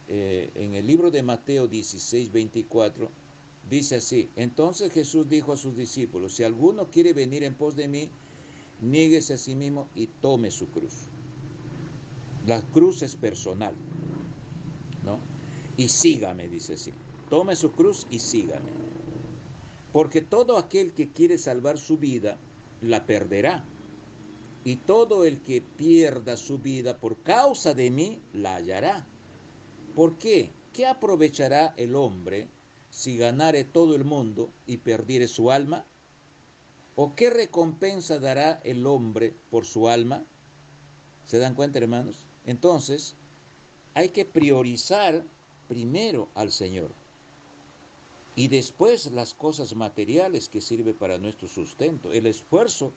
el libro de Mateo 16:24 dice así: entonces Jesús dijo a sus discípulos, si alguno quiere venir en pos de mí, niéguese a sí mismo y tome su cruz. La cruz es personal, ¿no? Y sígame, dice así. Tome su cruz y sígame. Porque todo aquel que quiere salvar su vida, la perderá. Y todo el que pierda su vida por causa de mí, la hallará. ¿Por qué? ¿Qué aprovechará el hombre si ganare todo el mundo y perdiere su alma? ¿O qué recompensa dará el hombre por su alma? ¿Se dan cuenta, hermanos? Entonces, hay que priorizar primero al Señor y después las cosas materiales que sirven para nuestro sustento, el esfuerzo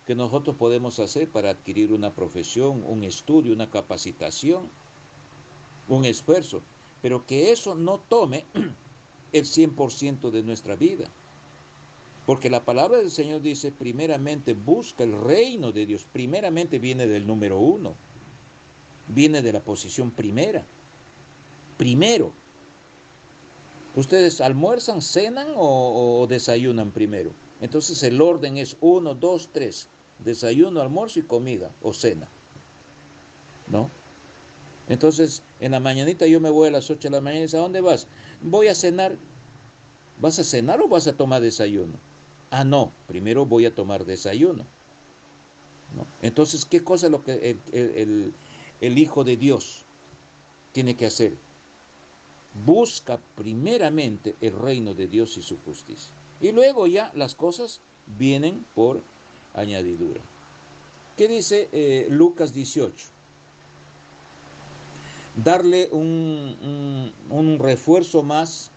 que nosotros podemos hacer para adquirir una profesión, un estudio, una capacitación, un esfuerzo, pero que eso no tome el 100% de nuestra vida. Porque la palabra del Señor dice, primeramente busca el reino de Dios. Primeramente viene del número 1, viene de la posición primera. Primero. ¿Ustedes almuerzan, cenan o desayunan primero? Entonces el orden es 1, 2, 3. Desayuno, almuerzo y comida o cena, ¿no? Entonces en la mañanita yo me voy a las 8 de la mañana y dice, ¿a dónde vas? Voy a cenar. ¿Vas a cenar o vas a tomar desayuno? Ah, no, primero voy a tomar desayuno, ¿no? Entonces, ¿qué cosa es lo que el Hijo de Dios tiene que hacer? Busca primeramente el reino de Dios y su justicia. Y luego ya las cosas vienen por añadidura. ¿Qué dice Lucas 18? Darle un refuerzo más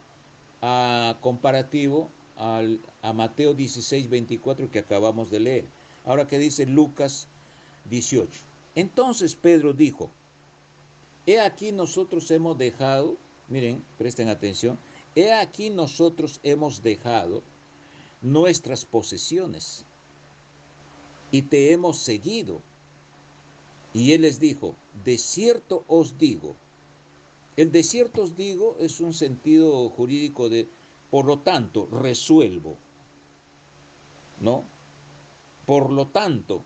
comparativo a Mateo 16:24 que acabamos de leer. Ahora, ¿qué dice Lucas 18? Entonces Pedro dijo, he aquí nosotros hemos dejado, miren, presten atención, he aquí nosotros hemos dejado nuestras posesiones y te hemos seguido. Y él les dijo, de cierto os digo. El de cierto os digo es un sentido jurídico de, por lo tanto, resuelvo, ¿no? Por lo tanto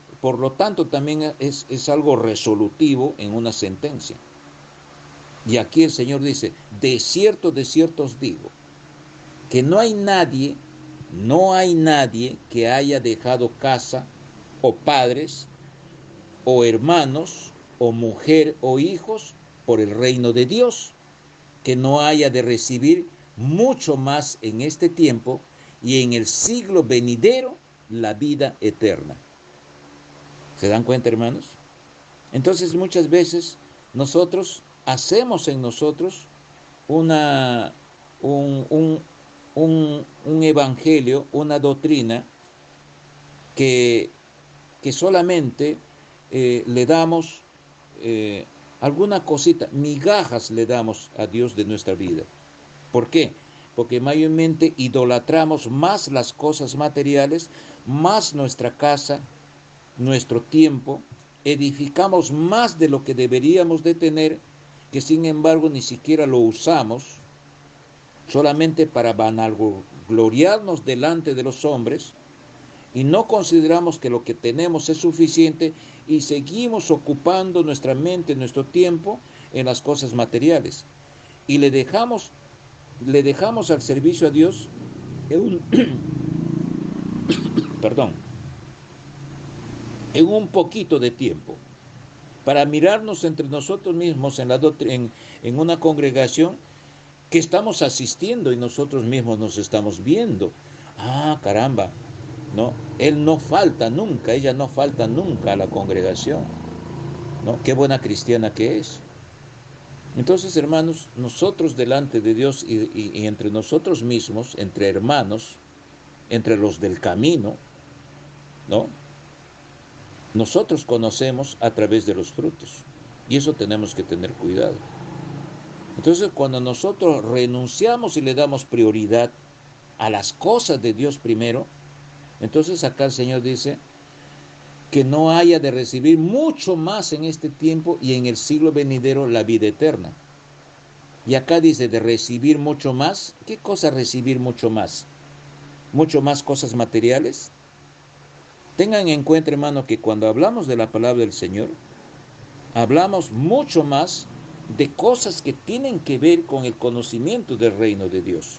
también es algo resolutivo en una sentencia. Y aquí el Señor dice, de cierto os digo, que no hay nadie que haya dejado casa o padres o hermanos o mujer o hijos por el reino de Dios, que no haya de recibir mucho más en este tiempo y en el siglo venidero la vida eterna. ¿Se dan cuenta, hermanos? Entonces muchas veces nosotros hacemos en nosotros un evangelio, una doctrina que solamente le damos alguna cosita, migajas le damos a Dios de nuestra vida. ¿Por qué? Porque mayormente idolatramos más las cosas materiales, más nuestra casa, nuestro tiempo, edificamos más de lo que deberíamos de tener, que sin embargo ni siquiera lo usamos, solamente para vanagloriarnos delante de los hombres, y no consideramos que lo que tenemos es suficiente y seguimos ocupando nuestra mente, nuestro tiempo en las cosas materiales. Y le dejamos al servicio a Dios en un poquito de tiempo, para mirarnos entre nosotros mismos en una congregación que estamos asistiendo y nosotros mismos nos estamos viendo. Ah, caramba, ¿no? Él no falta nunca, ella no falta nunca a la congregación, ¿no? Qué buena cristiana que es. Entonces, hermanos, nosotros delante de Dios y entre nosotros mismos, entre hermanos, entre los del camino, ¿no? Nosotros conocemos a través de los frutos. Y eso tenemos que tener cuidado. Entonces, cuando nosotros renunciamos y le damos prioridad a las cosas de Dios primero, entonces acá el Señor dice que no haya de recibir mucho más en este tiempo y en el siglo venidero la vida eterna. Y acá dice de recibir mucho más. ¿Qué cosa recibir mucho más? ¿Mucho más cosas materiales? Tengan en cuenta, hermano, que cuando hablamos de la palabra del Señor, hablamos mucho más de cosas que tienen que ver con el conocimiento del reino de Dios.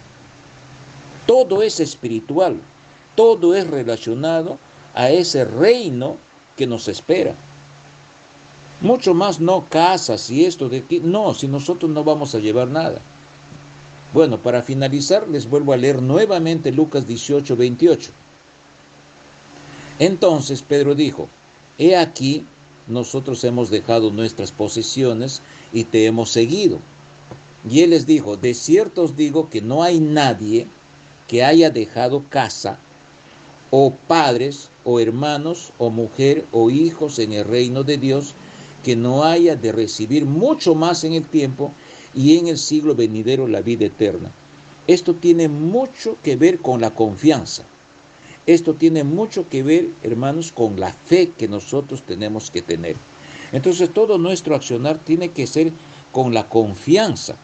Todo es espiritual, todo es relacionado a ese reino que nos espera. Mucho más no casas y esto de aquí, no, si nosotros no vamos a llevar nada. Bueno, para finalizar les vuelvo a leer nuevamente Lucas 18:28. Entonces Pedro dijo: he aquí, nosotros hemos dejado nuestras posesiones y te hemos seguido. Y él les dijo: de cierto os digo que no hay nadie que haya dejado casa, o padres, o hermanos, o mujer, o hijos en el reino de Dios, que no haya de recibir mucho más en el tiempo y en el siglo venidero la vida eterna. Esto tiene mucho que ver con la confianza. Esto tiene mucho que ver, hermanos, con la fe que nosotros tenemos que tener. Entonces, todo nuestro accionar tiene que ser con la confianza.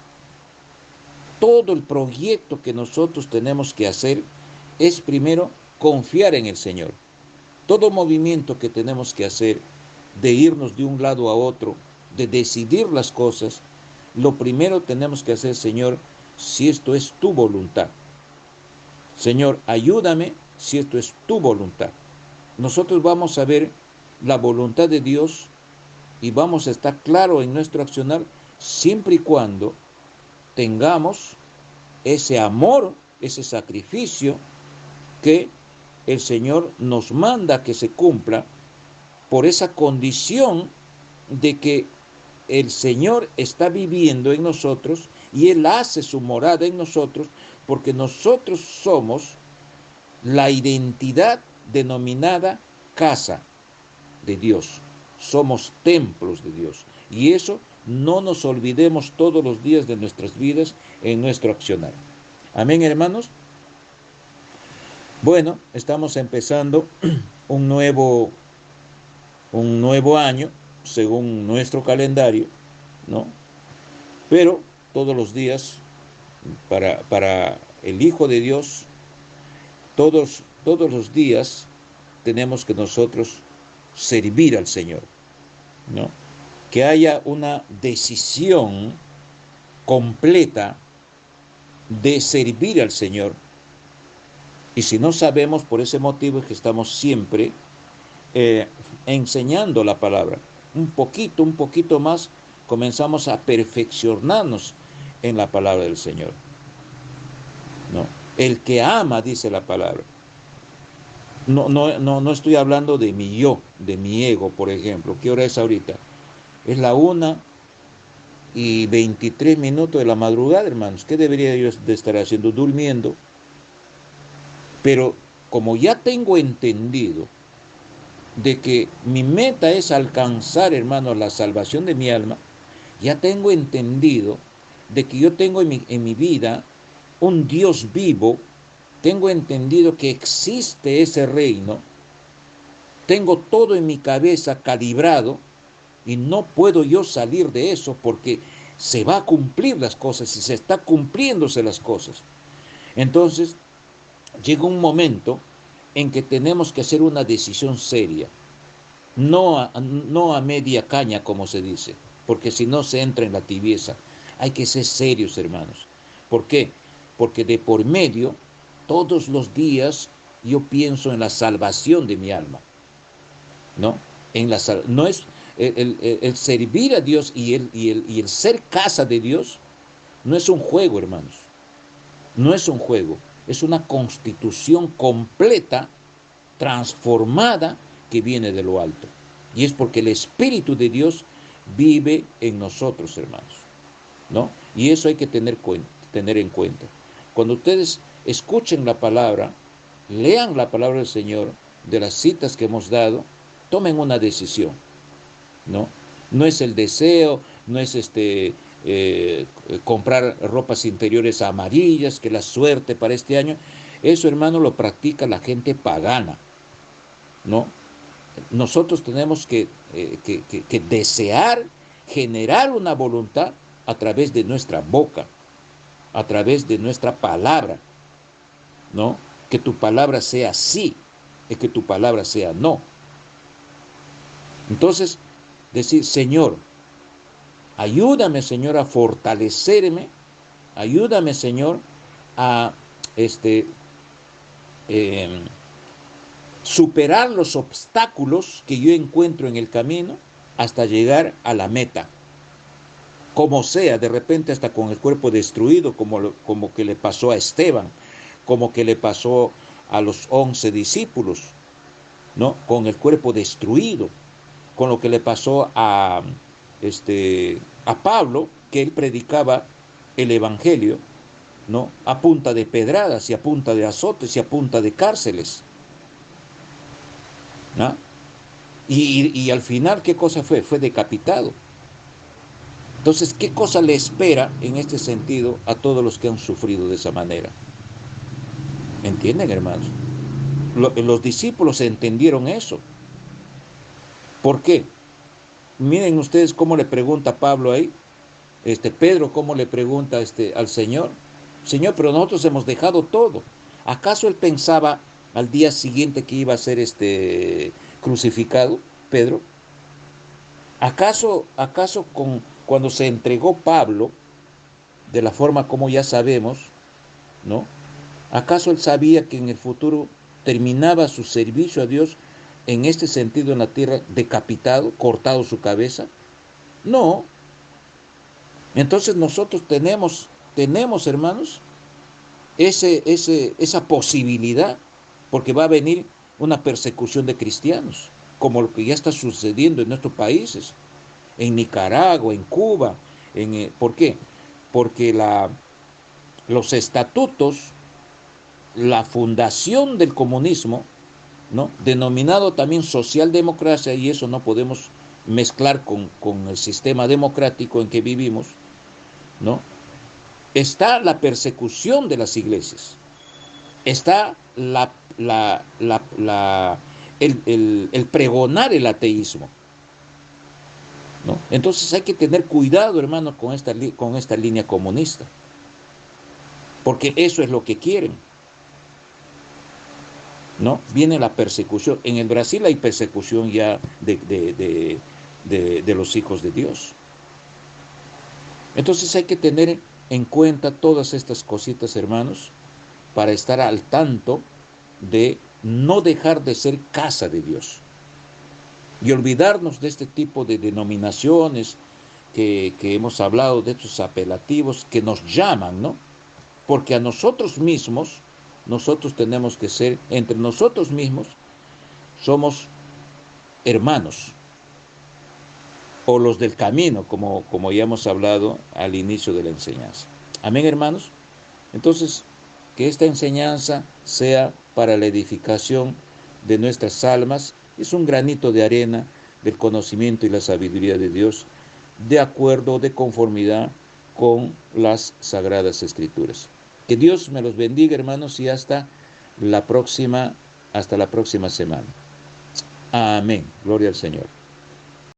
Todo el proyecto que nosotros tenemos que hacer es primero confiar en el Señor. Todo movimiento que tenemos que hacer, de irnos de un lado a otro, de decidir las cosas, lo primero tenemos que hacer: Señor, si esto es tu voluntad. Señor, ayúdame si esto es tu voluntad. Nosotros vamos a ver la voluntad de Dios y vamos a estar claro en nuestro accionar siempre y cuando tengamos ese amor, ese sacrificio que el Señor nos manda que se cumpla, por esa condición de que el Señor está viviendo en nosotros y Él hace su morada en nosotros, porque nosotros somos la identidad denominada casa de Dios. Somos templos de Dios. Y eso no nos olvidemos todos los días de nuestras vidas en nuestro accionar. Amén, hermanos. Bueno, estamos empezando un nuevo año según nuestro calendario, ¿no? Pero todos los días, para el Hijo de Dios, todos los días tenemos que nosotros servir al Señor, ¿no? Que haya una decisión completa de servir al Señor. Y si no sabemos, por ese motivo es que estamos siempre enseñando la palabra. Un poquito más, comenzamos a perfeccionarnos en la palabra del Señor, ¿no? El que ama, dice la palabra. No estoy hablando de mi yo, de mi ego, por ejemplo. ¿Qué hora es ahorita? Es la 1:23 de la madrugada, hermanos. ¿Qué debería yo de estar haciendo? Durmiendo. Pero como ya tengo entendido de que mi meta es alcanzar, hermanos, la salvación de mi alma, ya tengo entendido de que yo tengo en mi vida un Dios vivo, tengo entendido que existe ese reino, tengo todo en mi cabeza calibrado y no puedo yo salir de eso porque se va a cumplir las cosas y se está cumpliéndose las cosas. Entonces, llega un momento en que tenemos que hacer una decisión seria, no a media caña, como se dice, porque si no se entra en la tibieza. Hay que ser serios, hermanos. ¿Por qué? Porque de por medio, todos los días, yo pienso en la salvación de mi alma, ¿no? No es el servir a Dios y el ser casa de Dios, no es un juego, hermanos. No es un juego. Es una constitución completa, transformada, que viene de lo alto. Y es porque el Espíritu de Dios vive en nosotros, hermanos, ¿no? Y eso hay que tener en cuenta. Cuando ustedes escuchen la palabra, lean la palabra del Señor, de las citas que hemos dado, tomen una decisión, ¿no? No es el deseo, no es comprar ropas interiores amarillas, que la suerte para este año. Eso, hermano, lo practica la gente pagana, ¿no? Nosotros tenemos que desear generar una voluntad a través de nuestra boca, a través de nuestra palabra, ¿no? Que tu palabra sea sí y que tu palabra sea no. Entonces, decir, Señor, ayúdame, Señor, a fortalecerme, ayúdame, Señor, a superar los obstáculos que yo encuentro en el camino hasta llegar a la meta. Como sea, de repente hasta con el cuerpo destruido, como que le pasó a Esteban, como que le pasó a los 11 discípulos, ¿no? Con el cuerpo destruido, con lo que le pasó a Pablo, que él predicaba el evangelio, ¿no? A punta de pedradas y a punta de azotes y a punta de cárceles, ¿no? Y al final, ¿qué cosa fue? Fue decapitado. Entonces, ¿qué cosa le espera en este sentido a todos los que han sufrido de esa manera? ¿Entienden, hermanos? Los discípulos entendieron eso. ¿Por qué? Miren ustedes cómo le pregunta Pablo ahí, Pedro cómo le pregunta al Señor. Señor, pero nosotros hemos dejado todo. ¿Acaso él pensaba al día siguiente que iba a ser crucificado, Pedro? ¿Acaso cuando se entregó Pablo, de la forma como ya sabemos, ¿no? ¿Acaso él sabía que en el futuro terminaba su servicio a Dios en este sentido en la tierra, decapitado, cortado su cabeza? No. Entonces nosotros tenemos, hermanos, esa posibilidad, porque va a venir una persecución de cristianos, como lo que ya está sucediendo en nuestros países, en Nicaragua, en Cuba. ¿Por qué? Porque los estatutos, la fundación del comunismo, ¿no? Denominado también socialdemocracia, y eso no podemos mezclar con el sistema democrático en que vivimos, ¿no? Está la persecución de las iglesias, está el pregonar el ateísmo, ¿no? Entonces hay que tener cuidado, hermano, con esta línea comunista, porque eso es lo que quieren, ¿no? Viene la persecución. En el Brasil hay persecución ya de los hijos de Dios. Entonces hay que tener en cuenta todas estas cositas, hermanos, para estar al tanto de no dejar de ser casa de Dios y olvidarnos de este tipo de denominaciones que hemos hablado, de estos apelativos que nos llaman, ¿no? Porque a nosotros mismos, nosotros tenemos que ser, entre nosotros mismos, somos hermanos, o los del camino, como ya hemos hablado al inicio de la enseñanza. Amén, hermanos. Entonces, que esta enseñanza sea para la edificación de nuestras almas, es un granito de arena del conocimiento y la sabiduría de Dios, de acuerdo, de conformidad con las Sagradas Escrituras. Que Dios me los bendiga, hermanos, y hasta la próxima semana. Amén. Gloria al Señor.